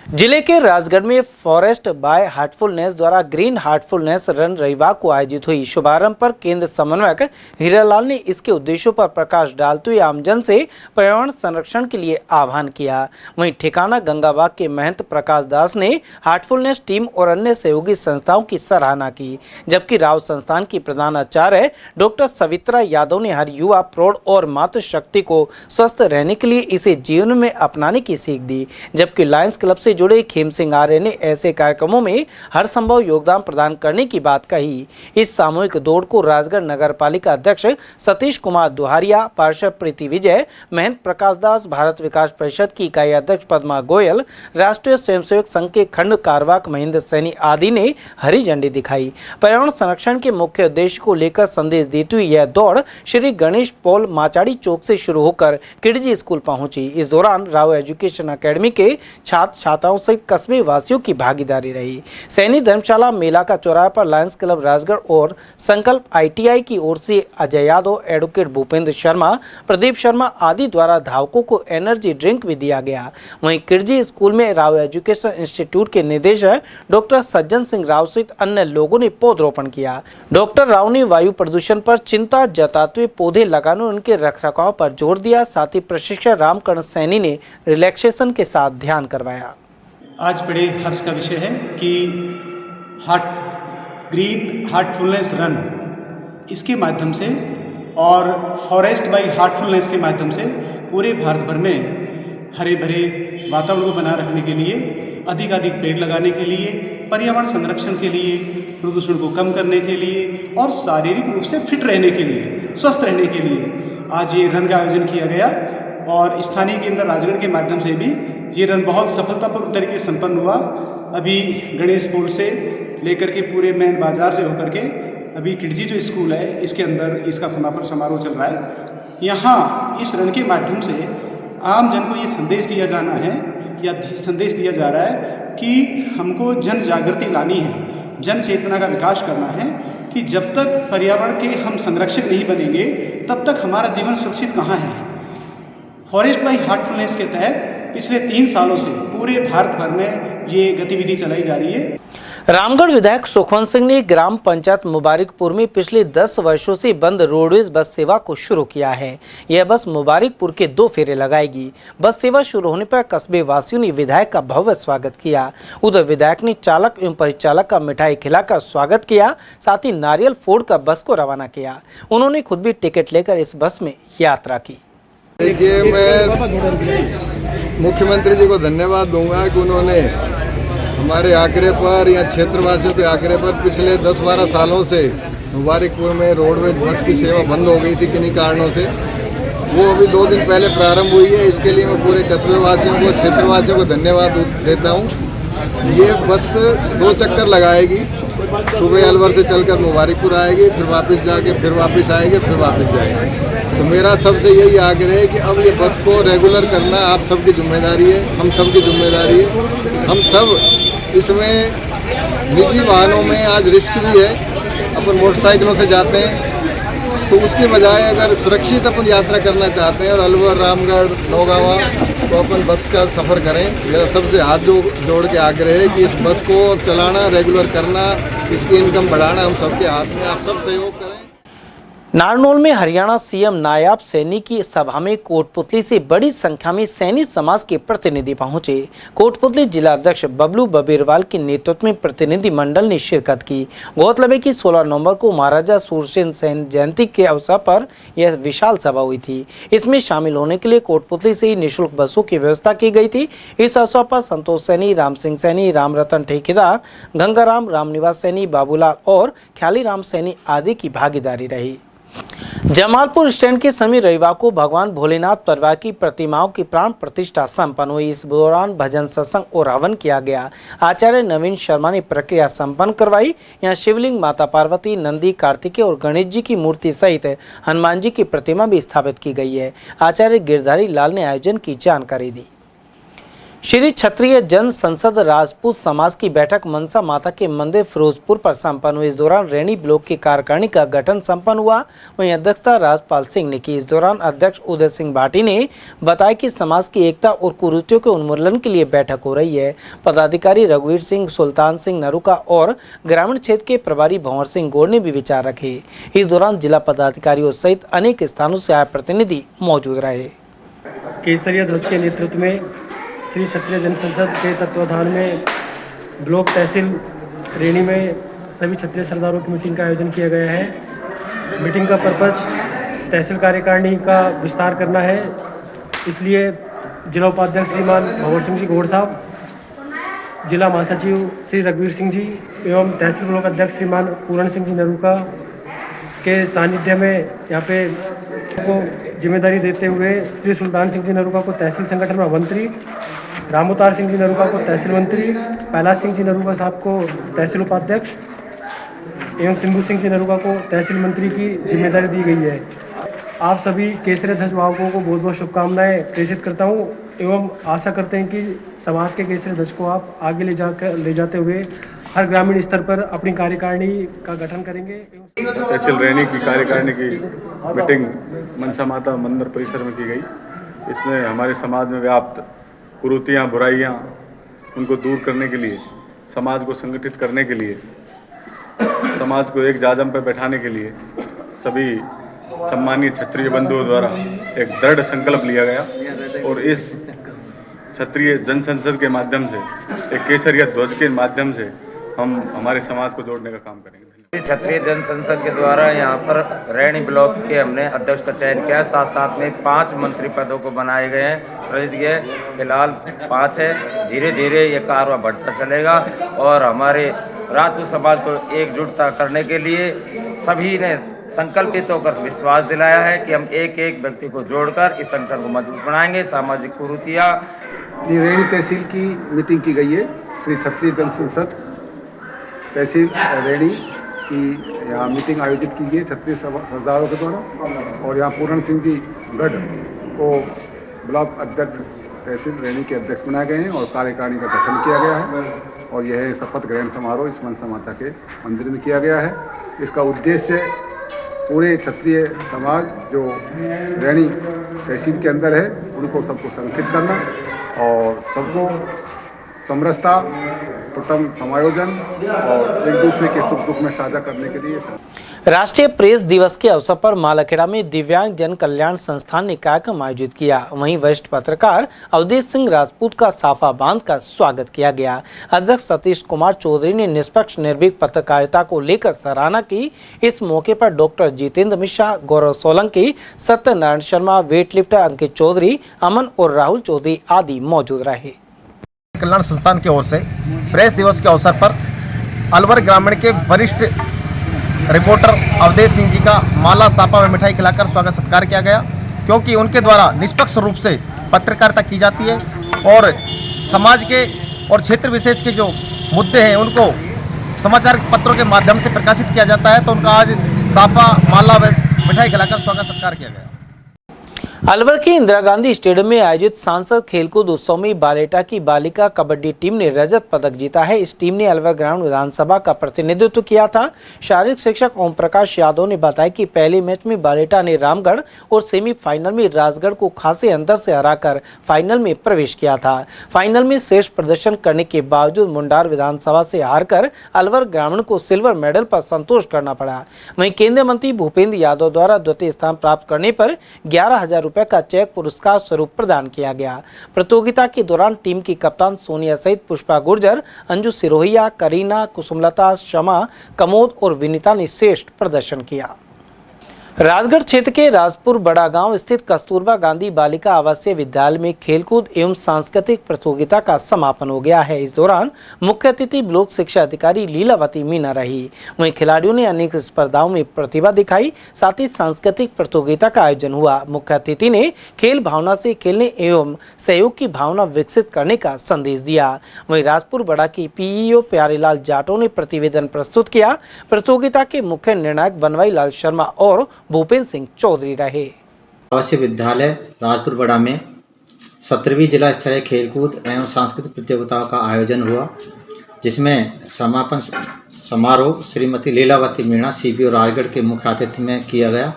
जिले के राजगढ़ में फॉरेस्ट बाय हार्टफुलनेस द्वारा ग्रीन हार्टफुलनेस रन रविवार को आयोजित हुई। शुभारंभ पर केंद्र समन्वयक हीरालाल ने इसके उद्देश्यों पर प्रकाश डालते हुए आमजन से पर्यावरण संरक्षण के लिए आह्वान किया। वहीं ठिकाना गंगाबाग के महंत प्रकाश दास ने हार्टफुलनेस टीम और अन्य सहयोगी संस्थाओं की सराहना की, जबकि राव संस्थान की प्रधानाचार्य डॉक्टर सवित्रा यादव ने हर युवा, प्रौढ़ और मातृशक्ति को स्वस्थ रहने के लिए इसे जीवन में अपनाने की सीख दी। जबकि लायंस क्लब से जुड़े खेम सिंह आर्य ने ऐसे कार्यक्रमों में हर संभव योगदान प्रदान करने की बात कही। इस सामूहिक दौड़ को राजगढ़ नगर पालिका अध्यक्ष सतीश कुमार दुहारिया, पार्षद प्रीति विजय, महंत प्रकाश दास, भारत विकास परिषद की इकाई अध्यक्ष पद्मा गोयल, राष्ट्रीय स्वयंसेवक संघ के खंड कार्यवाहक महेंद्र सैनी आदि ने हरी झंडी दिखाई। पर्यावरण संरक्षण के मुख्य उद्देश्य को लेकर संदेश देती हुई यह दौड़ श्री गणेश पॉल माचाड़ी चौक से शुरू होकर किडजी स्कूल पहुंची। इस दौरान राव एजुकेशन अकेडमी के छात्र छात्राओं सहित कस्बे वासियों की भागीदारी रही। सैनी धर्मशाला मेला का चौराहे पर लायंस क्लब राजगढ़ और संकल्प ITI की ओर से अजय यादव, एडवोकेट भूपेंद्र शर्मा, प्रदीप शर्मा आदि द्वारा धावकों को एनर्जी ड्रिंक भी दिया गया। वहीं किडजी स्कूल में राव एजुकेशन इंस्टीट्यूट के निदेशक डॉक्टर सज्जन सिंह राव सहित अन्य लोगों ने पौधरोपण किया। डॉक्टर राव ने वायु प्रदूषण पर चिंता जताते हुए पौधे लगाने और उनके रखरखाव पर जोर दिया। साथ ही प्रशिक्षक रामकर्ण सैनी ने रिलैक्सेशन के साथ ध्यान करवाया। आज बड़े हर्ष का विषय है कि ग्रीन हार्टफुलनेस रन इसके माध्यम से और फॉरेस्ट बाय हार्टफुलनेस के माध्यम से पूरे भारत भर में हरे भरे वातावरण को बनाए रखने के लिए, अधिक पेड़ लगाने के लिए, पर्यावरण संरक्षण के लिए, प्रदूषण को कम करने के लिए और शारीरिक रूप से फिट रहने के लिए, स्वस्थ रहने के लिए आज ये रन का आयोजन किया गया। और स्थानीय केंद्र राजगढ़ के माध्यम से भी ये रन बहुत सफलतापूर्वक तरीके से संपन्न हुआ। अभी गणेश पोल से लेकर के पूरे मेन बाजार से होकर के अभी किडजी जो स्कूल है इसके अंदर इसका समापन समारोह चल रहा है। यहाँ इस रन के माध्यम से आम जन को ये संदेश दिया जाना है या संदेश दिया जा रहा है कि हमको जन जागृति लानी है, जन चेतना का विकास करना है कि जब तक पर्यावरण के हम संरक्षक नहीं बनेंगे तब तक हमारा जीवन सुरक्षित कहाँ है। फॉरेस्ट बाय हार्टफुलनेस के तहत पिछले 3 सालों से पूरे भारत भर में ये गतिविधि चलाई जा रही है। रामगढ़ विधायक सुखवंत सिंह ने ग्राम पंचायत मुबारकपुर में पिछले 10 वर्षों से बंद रोडवेज बस सेवा को शुरू किया है। यह बस मुबारकपुर के 2 फेरे लगाएगी। बस सेवा शुरू होने पर कस्बे वासियों ने विधायक का भव्य स्वागत किया। उधर विधायक ने चालक एवं परिचालक का मिठाई खिलाकर स्वागत किया, साथ ही नारियल फोड़कर बस को रवाना किया। उन्होंने खुद भी टिकट लेकर इस बस में यात्रा की। देखिए, मैं मुख्यमंत्री जी को धन्यवाद दूंगा कि उन्होंने हमारे आग्रह पर या क्षेत्रवासियों के आग्रह पर पिछले 10-12 सालों से मुबारकपुर में रोडवेज बस की सेवा बंद हो गई थी किन्हीं कारणों से, वो अभी 2 दिन पहले प्रारंभ हुई है। इसके लिए मैं पूरे कस्बे वासियों को, क्षेत्रवासियों को धन्यवाद देता हूँ। ये बस 2 चक्कर लगाएगी, सुबह अलवर से चलकर मुबारकपुर आएगी, फिर वापस जाके फिर वापस आएगी, फिर वापस जाएगी। तो मेरा सबसे यही आग्रह है कि अब ये बस को रेगुलर करना आप सबकी जिम्मेदारी है, हम सबकी जिम्मेदारी है। हम सब इसमें निजी वाहनों में आज रिस्क भी है, अपन मोटरसाइकिलों से जाते हैं, तो उसके बजाय अगर सुरक्षित अपन यात्रा करना चाहते हैं और अलवर, रामगढ़, नौगावा तो अपन बस का सफ़र करें। मेरा सबसे हाथ जोड़ के आग्रह है कि इस बस को चलाना, रेगुलर करना, इसकी इनकम बढ़ाना हम सबके हाथ में, आप सब सहयोग करें। नारनौल में हरियाणा सीएम नायाब सैनी की सभा में कोटपुतली से बड़ी संख्या में सैनी समाज के प्रतिनिधि पहुंचे। कोटपुतली जिला अध्यक्ष बबलू बबीरवाल के नेतृत्व में प्रतिनिधि मंडल ने शिरकत की। गौरतलब है कि 16 नवंबर को महाराजा सूरसेन सैन जयंती के अवसर पर यह विशाल सभा हुई थी। इसमें शामिल होने के लिए कोटपुतली से ही निःशुल्क बसों की व्यवस्था की गई थी। इस अवसर पर संतोष सैनी, राम सिंह सैनी, राम रतन ठेकेदार, गंगाराम, रामनिवास सैनी, बाबूलाल और ख्याली राम सैनी आदि की भागीदारी रही। जमालपुर स्टैंड के समीप रविवार को भगवान भोलेनाथ परिवार की प्रतिमाओं की प्राण प्रतिष्ठा संपन्न हुई। इस दौरान भजन सत्संग और हवन किया गया। आचार्य नवीन शर्मा ने प्रक्रिया संपन्न करवाई। यहाँ शिवलिंग, माता पार्वती, नंदी, कार्तिकेय और गणेश जी की मूर्ति सहित हनुमान जी की प्रतिमा भी स्थापित की गई है। आचार्य गिरधारी लाल ने आयोजन की जानकारी दी। श्री क्षत्रिय जन संसद राजपूत समाज की बैठक मनसा माता के मंदिर फिरोजपुर पर संपन्न हुई। इस दौरान रैनी ब्लॉक की कार्यकारिणी का गठन संपन्न हुआ। वहीं अध्यक्षता राजपाल सिंह ने की। इस दौरान अध्यक्ष उदय सिंह भाटी ने बताया कि समाज की एकता और कुरीतियों के उन्मूलन के लिए बैठक हो रही है। पदाधिकारी रघुवीर सिंह, सुल्तान सिंह नरूका और ग्रामीण क्षेत्र के प्रभारी भंवर सिंह गौड़ ने भी विचार रखे। इस दौरान जिला पदाधिकारियों सहित अनेक स्थानों से आए प्रतिनिधि मौजूद रहे। केसरिया ध्वज के नेतृत्व में श्री क्षत्रिय जन संसद के तत्वाधान में ब्लॉक तहसील रेणी में सभी क्षत्रिय सरदारों की मीटिंग का आयोजन किया गया है। मीटिंग का पर्पज तहसील कार्यकारिणी का विस्तार करना है। इसलिए जिला उपाध्यक्ष श्रीमान भंवर सिंह जी गौड़ साहब, जिला महासचिव श्री रघुवीर सिंह जी एवं तहसील ब्लॉक अध्यक्ष श्रीमान पूरण सिंह जी नरूका के सानिध्य में यहाँ पे को जिम्मेदारी देते हुए श्री सुल्तान सिंह जी नरूका को तहसील संगठन महामंत्री, रामोतार सिंह जी नरूका को तहसील मंत्री, पहलाज सिंह जी नरूका साहब को तहसील उपाध्यक्ष एवं सिंधु सिंह जी नरूका को तहसील मंत्री की जिम्मेदारी दी गई है। आप सभी केसरी ध्वज वाहकों को बहुत बहुत शुभकामनाएं प्रेषित करता हूं एवं आशा करते हैं कि समाज के केसरी ध्वज को आप आगे ले जाते हुए हर ग्रामीण स्तर पर अपनी कार्यकारिणी का गठन करेंगे। तहसील रैनी की कार्यकारिणी की मीटिंग मनसा माता मंदिर परिसर में की गई। इसमें हमारे समाज में व्याप्त कुरीतियाँ, बुराइयाँ, उनको दूर करने के लिए, समाज को संगठित करने के लिए, समाज को एक जाजम पर बैठाने के लिए सभी सम्मानीय क्षत्रिय बंधुओं द्वारा एक दृढ़ संकल्प लिया गया और इस क्षत्रिय जन संसद के माध्यम से, एक केसरिया ध्वज के माध्यम से हम हमारे समाज को जोड़ने का काम करेंगे। क्षत्रिय जन संसद के द्वारा यहाँ पर रैनी ब्लॉक के हमने अध्यक्ष का चयन किया। साथ साथ में 5 मंत्री पदों को बनाए गए हैं, सृजित गए। फिलहाल 5 है। धीरे धीरे ये कारवा बढ़ता चलेगा और हमारे राजपूत समाज को एकजुटता करने के लिए सभी ने संकल्पित होकर विश्वास दिलाया है कि हम एक एक व्यक्ति को जोड़कर इस संगठन को मजबूत बनाएंगे। सामाजिक कुरीतियाँ रैनी तहसील की मीटिंग की गई है। श्री क्षत्रिय जन संसद तहसील रैनी की यहाँ मीटिंग आयोजित की गई है क्षत्रिय सरदारों के द्वारा और यहाँ पूरण सिंह जी गढ़ को ब्लॉक अध्यक्ष तहसील रैनी के अध्यक्ष बनाए गए हैं और कार्यकारिणी का गठन किया गया है और यह शपथ ग्रहण समारोह इस मनसा माता के मंदिर में किया गया है। इसका उद्देश्य पूरे क्षत्रिय समाज जो रैनी तहसील के अंदर है उनको सबको संगठित करना और सबको समरसता, उत्तम समायोजन और एक दूसरे के सुख दुख में साझा करने के लिए। राष्ट्रीय प्रेस दिवस के अवसर पर मालाखेड़ा में दिव्यांग जन कल्याण संस्थान ने कार्यक्रम आयोजित किया। वहीं वरिष्ठ पत्रकार अवधेश सिंह राजपूत का साफा बांध कर स्वागत किया गया। अध्यक्ष सतीश कुमार चौधरी ने निष्पक्ष निर्भीक पत्रकारिता को लेकर सराहना की। इस मौके पर डॉक्टर जितेंद्र मिश्रा, गौरव सोलंकी, सत्यनारायण शर्मा, वेट लिफ्टर अंकित चौधरी, अमन और राहुल चौधरी आदि मौजूद रहे। कल्याण संस्थान की ओर से प्रेस दिवस के अवसर पर अलवर ग्रामीण के वरिष्ठ रिपोर्टर अवधेश सिंह जी का माला सापा में मिठाई खिलाकर स्वागत सत्कार किया गया, क्योंकि उनके द्वारा निष्पक्ष रूप से पत्रकारिता की जाती है और समाज के और क्षेत्र विशेष के जो मुद्दे हैं उनको समाचार पत्रों के माध्यम से प्रकाशित किया जाता है। तो उनका आज सापा, माला व मिठाई खिलाकर स्वागत सत्कार किया गया। अलवर के इंदिरा गांधी स्टेडियम में आयोजित सांसद खेलकूद उत्सव में बालेटा की बालिका कबड्डी टीम ने रजत पदक जीता है। इस टीम ने अलवर ग्रामीण विधानसभा का प्रतिनिधित्व किया था। शारीरिक शिक्षक ओम प्रकाश यादव ने बताया कि पहले मैच में बालेटा ने रामगढ़ और सेमीफाइनल में राजगढ़ को खासे अंतर से हराकर फाइनल में प्रवेश किया था। फाइनल में श्रेष्ठ प्रदर्शन करने के बावजूद मुंडार विधानसभा से हारकर अलवर ग्रामीण को सिल्वर मेडल पर संतोष करना पड़ा। वहीं केंद्रीय मंत्री भूपेंद्र यादव द्वारा द्वितीय स्थान प्राप्त करने पर 11,000 रुपए का चेक पुरस्कार स्वरूप प्रदान किया गया। प्रतियोगिता के दौरान टीम की कप्तान सोनिया सहित पुष्पा गुर्जर, अंजू सिरोहिया, करीना, कुसुमलता, शमा, कमोद और विनीता ने श्रेष्ठ प्रदर्शन किया। राजगढ़ क्षेत्र के राजपुर बड़ा गांव स्थित कस्तूरबा गांधी बालिका आवासीय विद्यालय में खेलकूद एवं सांस्कृतिक प्रतियोगिता का समापन हो गया है। इस दौरान मुख्य अतिथि ब्लॉक शिक्षा अधिकारी लीलावती मीना रही। वहीं खिलाड़ियों ने अनेक स्पर्धाओं में प्रतिभा दिखाई। साथ ही सांस्कृतिक प्रतियोगिता का आयोजन हुआ। मुख्य अतिथि ने खेल भावना से खेलने एवं सहयोग की भावना विकसित करने का संदेश दिया। वहीं राजपुर बड़ा की पीईओ प्यारेलाल जाटो ने प्रतिवेदन प्रस्तुत किया। प्रतियोगिता के मुख्य निर्णायक बनवाई लाल शर्मा और भूपेंद्र सिंह चौधरी रहे। आवासीय विद्यालय राजपुर बड़ा में 17वीं जिला स्तरीय खेलकूद एवं सांस्कृतिक प्रतियोगिताओं का आयोजन हुआ, जिसमें समापन समारोह श्रीमती लीलावती मीणा सीपीओ राजगढ़ के मुख्य आतिथ्य में किया गया।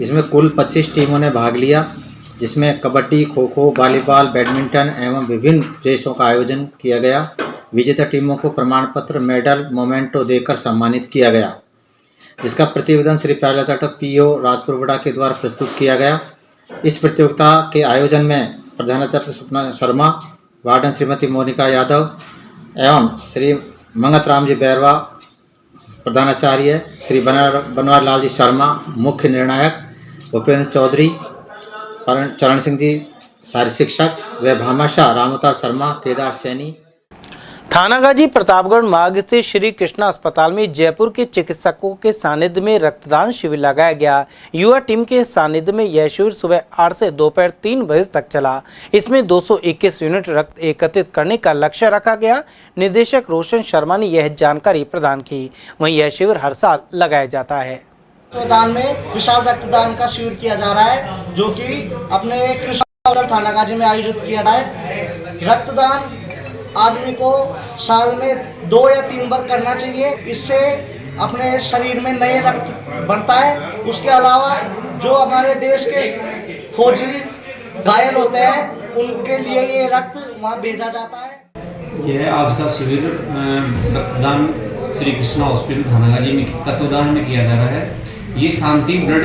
इसमें कुल 25 टीमों ने भाग लिया, जिसमें कबड्डी, खो खो, वॉलीबॉल, बैडमिंटन एवं विभिन्न रेसों का आयोजन किया गया। विजेता टीमों को प्रमाण पत्र, मेडल, मोमेंटो देकर सम्मानित किया गया, जिसका प्रतिवेदन श्री प्यारेलाल जाटव पीओ राजपुर बड़ा के द्वारा प्रस्तुत किया गया। इस प्रतियोगिता के आयोजन में प्रधानाध्यापक सपना शर्मा, वार्डन श्रीमती मोनिका यादव एवं श्री मंगत राम जी बैरवा, प्रधानाचार्य श्री बनवार लाल जी शर्मा, मुख्य निर्णायक भूपेंद्र चौधरी, चरण सिंह जी सारी शिक्षक व भामाशाह रामोतार शर्मा, केदार सैनी। थानागाजी प्रतापगढ़ मार्ग स्थित श्री कृष्णा अस्पताल में जयपुर के चिकित्सकों के सानिध्य में रक्तदान शिविर लगाया गया। युवा टीम के सानिध्य में यह शिविर सुबह 8 से दोपहर 3 बजे तक चला। इसमें 221 यूनिट रक्त एकत्रित करने का लक्ष्य रखा गया। निदेशक रोशन शर्मा ने यह जानकारी प्रदान की। वहीं यह शिविर हर साल लगाया जाता है। रक्तदान में विशाल रक्तदान का शिविर किया जा रहा है, जो कि अपने कृष्णा थानागाजी में आयोजित किया रहा है। रक्तदान आदमी को साल में 2 या 3 बार करना चाहिए। इससे अपने शरीर में नए रक्त बनता है। उसके अलावा जो हमारे देश के फौजी घायल होते हैं, उनके लिए ये रक्त वहाँ भेजा जाता है। यह आज का शिविर रक्तदान श्री कृष्णा हॉस्पिटल थानागाजी में तत्वावधान में किया जा रहा है। ये शांति ब्लड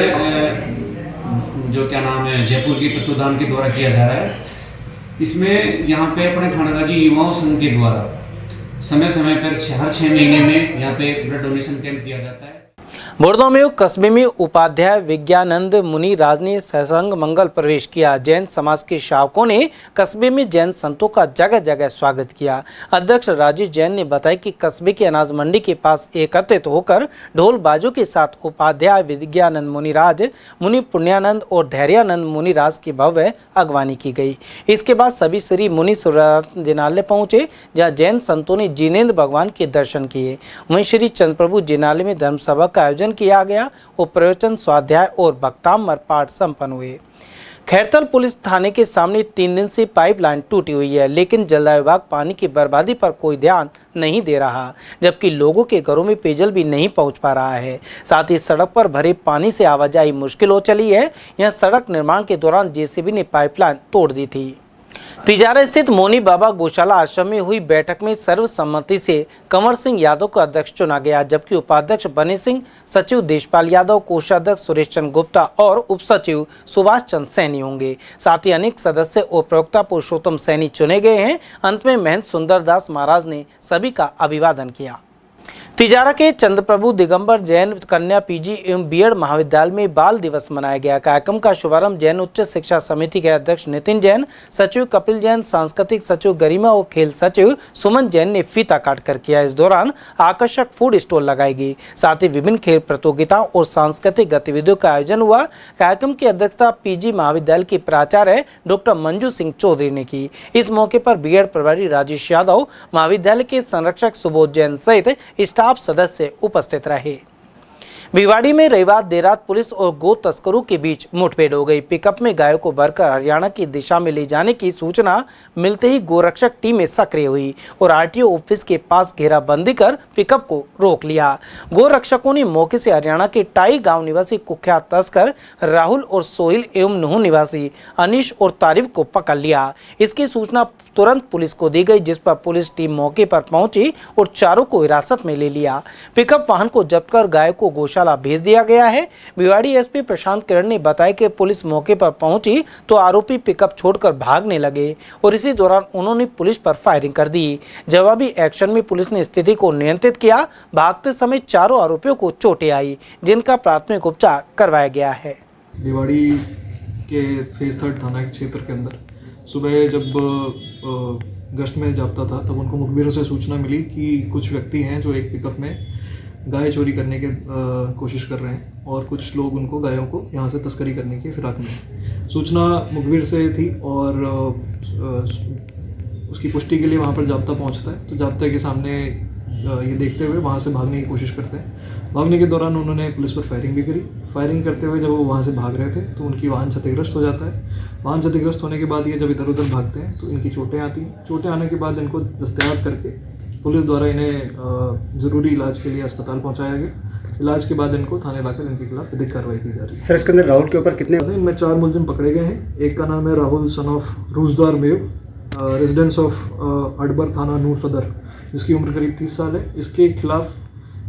जो क्या नाम है जयपुर के तत्वावधान के द्वारा किया जा रहा है। इसमें यहाँ पे अपने थानागाजी युवाओं संघ के द्वारा समय समय पर हर 6 महीने में यहाँ पे ब्लड डोनेशन कैंप किया जाता है। बोरदोमेव कस्बे में उपाध्याय विज्ञानंद मुनि राज ने सत्संग मंगल प्रवेश किया। जैन समाज के शावकों ने कस्बे में जैन संतों का जगह जगह स्वागत किया। अध्यक्ष राजेश जैन ने बताया कि कस्बे के अनाज मंडी के पास एकत्रित होकर ढोल बाजों के साथ उपाध्याय विज्ञानंद मुनिराज, मुनि पुण्यानंद और धैर्यानंद मुनिराज की भव्य अगवानी की गई। इसके बाद सभी श्री मुनि जिनालय पहुंचे, जहाँ जैन संतों ने जिनेन्द्र भगवान के दर्शन किए। वहीं श्री चंद्रप्रभु जिनालय में धर्मसभा का आयोजन किया गया और प्रवचन, स्वाध्याय और भक्तामर पाठ संपन्न हुए। खैरतल पुलिस थाने के सामने 3 दिन से पाइपलाइन टूटी हुई है, लेकिन जलदाय विभाग पानी की बर्बादी पर कोई ध्यान नहीं दे रहा, जबकि लोगों के घरों में पेयजल भी नहीं पहुंच पा रहा है। साथ ही सड़क पर भरे पानी से आवाजाही मुश्किल हो चली है। यहां सड़क निर्माण के दौरान जेसीबी ने पाइपलाइन तोड़ दी थी। तिजारा स्थित मोनी बाबा गौशाला आश्रम में हुई बैठक में सर्वसम्मति से कंवर सिंह यादव को अध्यक्ष चुना गया, जबकि उपाध्यक्ष बने सिंह, सचिव देशपाल यादव, कोषाध्यक्ष सुरेश चंद्र गुप्ता और उप सचिव सुभाष चंद्र सैनी होंगे। साथ ही अनेक सदस्य और प्रवक्ता पुरुषोत्तम सैनी चुने गए हैं। अंत में महंत सुंदरदास महाराज ने सभी का अभिवादन किया। तिजारा के चंद्रप्रभु दिगंबर जैन कन्या पीजी एवं बीएड महाविद्यालय में बाल दिवस मनाया गया। कार्यक्रम का शुभारंभ जैन उच्च शिक्षा समिति के अध्यक्ष नितिन जैन, सचिव कपिल जैन, सांस्कृतिक सचिव गरिमा और खेल सचिव सुमन जैन ने फीता काटकर किया। इस दौरान आकर्षक फूड स्टॉल लगाई गई। साथ ही विभिन्न खेल प्रतियोगिताओं और सांस्कृतिक गतिविधियों का आयोजन हुआ। कार्यक्रम की अध्यक्षता पीजी महाविद्यालय की प्राचार्य डॉक्टर मंजू सिंह चौधरी ने की। इस मौके पर बीएड प्रभारी राजेश यादव, महाविद्यालय के संरक्षक सुबोध जैन सहित स्टाफ सदस्य उपस्थित रहे। भिवाड़ी में रविवार देर रात पुलिस और गो तस्करों के बीच मुठभेड़ हो गई। पिकअप में गायों को भरकर हरियाणा की दिशा में ले जाने की सूचना मिलते ही गोरक्षक टीमें सक्रिय हुई और आरटीओ ऑफिस के पास घेराबंदी कर पिकअप को रोक लिया। गोरक्षकों ने मौके से हरियाणा के टाई गांव निवासी कुख्यात तस्कर राहुल और सोहिल एवं नूह निवासी अनीश और तारिफ को पकड़ लिया। इसकी सूचना तुरंत पुलिस को दी गई, जिस पर पुलिस टीम मौके पर पहुंची और चारों को हिरासत में ले लिया। पिकअप वाहन को जब्त कर गायों को गौशाला गौशाला भेज दिया गया है। भिवाड़ी एसपी प्रशांत किरण ने बताया कि पुलिस मौके पर पहुंची तो आरोपी पिकअप छोड़कर भागने लगे और इसी दौरान उन्होंने पुलिस पर फायरिंग कर दी। जवाबी एक्शन में पुलिस ने स्थिति को नियंत्रित किया। भागते समय चारों आरोपियों को चोटें आई, जिनका प्राथमिक उपचार करवाया गया है। भिवाड़ी के फेज 3 थाना क्षेत्र के अंदर सुबह जब गश्त में जाता था तब उनको मुखबिरों से सूचना मिली कि कुछ व्यक्ति हैं जो एक पिकअप में गाय चोरी करने की कोशिश कर रहे हैं और कुछ लोग उनको गायों को यहाँ से तस्करी करने की फिराक में। सूचना मुखबिर से थी और उसकी पुष्टि के लिए वहाँ पर जाब्ता पहुँचता है तो जाब्ते के सामने ये देखते हुए वहाँ से भागने की कोशिश करते हैं। भागने के दौरान उन्होंने पुलिस पर फायरिंग भी करी। फायरिंग करते हुए जब वो वहाँ से भाग रहे थे तो उनकी वाहन क्षतिग्रस्त हो जाता है। वाहन क्षतिग्रस्त होने के बाद ये जब इधर उधर भागते हैं तो इनकी चोटें आती हैं। चोटें आने के बाद इनको दस्तयाब करके पुलिस द्वारा इन्हें ज़रूरी इलाज के लिए अस्पताल पहुँचाया गया। इलाज के बाद इनको थाने लाकर इनके खिलाफ विधिक कार्रवाई की जा रही है। सर, इसके अंदर राहुल के ऊपर कितने? इनमें 4 मुलजिम पकड़े गए हैं। एक का नाम है Rahul son of Roojdar Meo, residence of Adbar thana Noor सदर, जिसकी उम्र करीब 30 साल है। इसके खिलाफ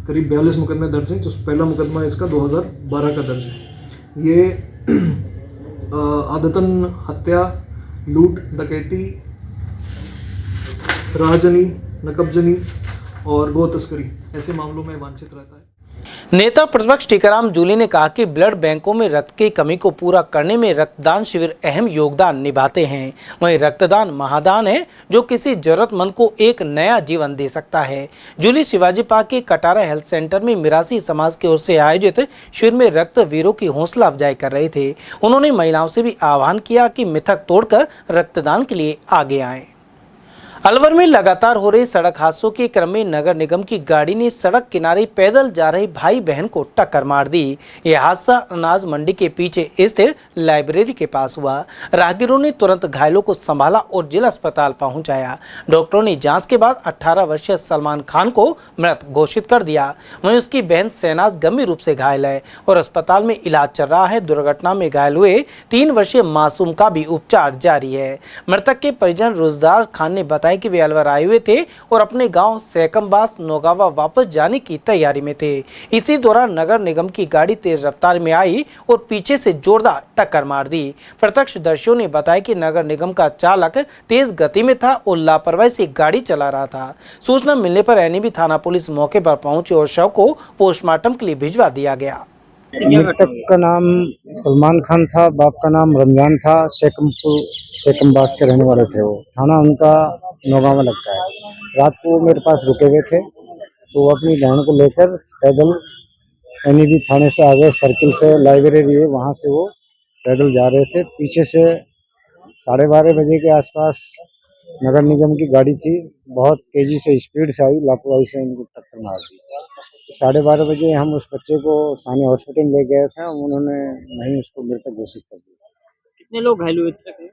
करीब 42 मुकदमे दर्ज हैं। जो पहला मुकदमा इसका 2012 का दर्ज है। ये आदतन हत्या, लूट, डकैती, राहजनी, नकबजनी और गौ तस्करी ऐसे मामलों में वांछित रहता है। नेता प्रतिपक्ष टीकाराम जूली ने कहा कि ब्लड बैंकों में रक्त की कमी को पूरा करने में रक्तदान शिविर अहम योगदान निभाते हैं। वहीं रक्तदान महादान है जो किसी जरूरतमंद को एक नया जीवन दे सकता है। जूली शिवाजी पार्क के कटारा हेल्थ सेंटर में मिरासी समाज की ओर से आयोजित शिविर में रक्त वीरों की हौसला अफजाई कर रहे थे। उन्होंने महिलाओं से भी आह्वान किया कि मिथक तोड़कर रक्तदान के लिए आगे आएं। अलवर में लगातार हो रहे सड़क हादसों के क्रम में नगर निगम की गाड़ी ने सड़क किनारे पैदल जा रहे भाई बहन को टक्कर मार दी। यह हादसा अनाज मंडी के पीछे स्थित लाइब्रेरी के पास हुआ। राहगीरों ने तुरंत घायलों को संभाला और जिला अस्पताल पहुंचाया। डॉक्टरों ने जांच के बाद 18 वर्षीय सलमान खान को मृत घोषित कर दिया। वहीं उसकी बहन शहनाज गंभीर रूप से घायल है और अस्पताल में इलाज चल रहा है। दुर्घटना में घायल हुए 3 वर्षीय मासूम का भी उपचार जारी है। मृतक के परिजन रोजदार खान ने बताया कि वे अलवर आए हुए थे और अपने गांव सैकमबास नौगावा वापस जाने की तैयारी में थे। इसी दौरान नगर निगम की गाड़ी तेज रफ्तार में आई और पीछे से जोरदार टक्कर मार दी। प्रत्यक्षदर्शियों ने बताया कि नगर निगम का चालक तेज गति में था और लापरवाही से गाड़ी चला रहा था। सूचना मिलने पर एनएबी थाना पुलिस मौके पर पहुंची और शव को पोस्टमार्टम के लिए भिजवा दिया गया। मृतक का नाम सलमान खान था, बाप का नाम रमजान था। सैकमबास के रहने वाले थे। वो थाना उनका नौगावा लगता है। रात को वो मेरे पास रुके हुए थे तो वो अपनी बहन को लेकर पैदल एनईबी थाने से आ गए। सर्किल से लाइब्रेरी है वहाँ से वो पैदल जा रहे थे। पीछे से 12:30 बजे के आसपास नगर निगम की गाड़ी थी, बहुत तेजी से स्पीड से आई, लापरवाही से इनको टक्कर मार दी। 12:30 बजे हम उस बच्चे को सानी हॉस्पिटल ले गए थे। उन्होंने वहीं उसको मृतक घोषित कर दिया। कितने लोग घायल हुए थे?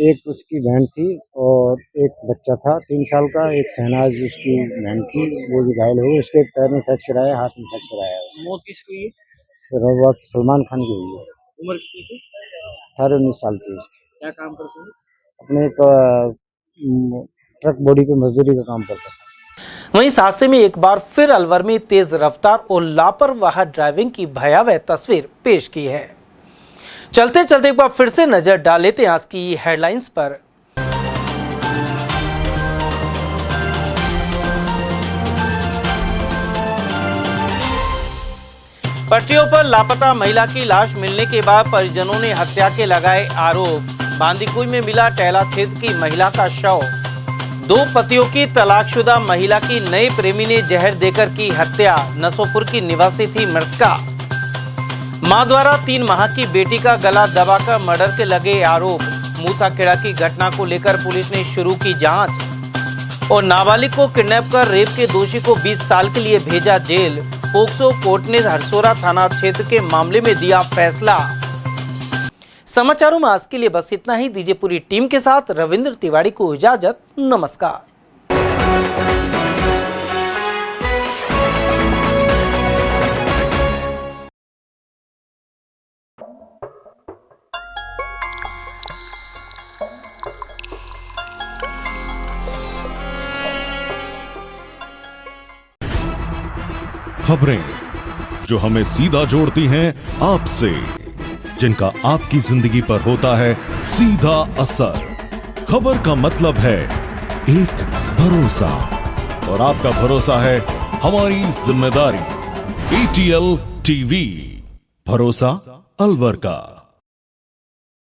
एक उसकी बहन थी और एक बच्चा था 3 साल का। एक शहनाज उसकी बहन थी, वो भी घायल हुई। उसके पैर में फ्रैक्चर आया, हाथ में फ्रैक्चर आया। मौत किसकी हुई है? सलमान खान की हुई है। उम्र कितनी थी? 18-19 साल थी उसकी। क्या काम करते हैं? अपने एक ट्रक बॉडी पे मजदूरी का काम करता था। वहीं इस हादसे में एक बार फिर अलवर में तेज रफ्तार और लापरवाह ड्राइविंग की भयावह तस्वीर पेश की है। चलते चलते एक बार फिर से नजर डाल लेते हैं आज की हेडलाइंस पर। पटरियों पर लापता महिला की लाश मिलने के बाद परिजनों ने हत्या के लगाए आरोप। बांदीकुई में मिला टहला क्षेत्र की महिला का शव। 2 पतियों की तलाकशुदा महिला की नए प्रेमी ने जहर देकर की हत्या। नसोपुर की निवासी थी मृतका। मां द्वारा 3 माह की बेटी का गला दबाकर मर्डर के लगे आरोप। मूसाखेड़ा की घटना को लेकर पुलिस ने शुरू की जांच और नाबालिग को किडनैप कर रेप के दोषी को 20 साल के लिए भेजा जेल। पोक्सो कोर्ट ने हरसोरा थाना क्षेत्र के मामले में दिया फैसला। समाचारों में आज के लिए बस इतना ही। दीजिए पूरी टीम के साथ रविंद्र तिवारी को इजाजत। नमस्कार। खबरें, जो हमें सीधा जोड़ती हैं आपसे, जिनका आपकी जिंदगी पर होता है सीधा असर। खबर का मतलब है एक भरोसा, और आपका भरोसा है हमारी जिम्मेदारी। ATL TV, भरोसा अलवर का।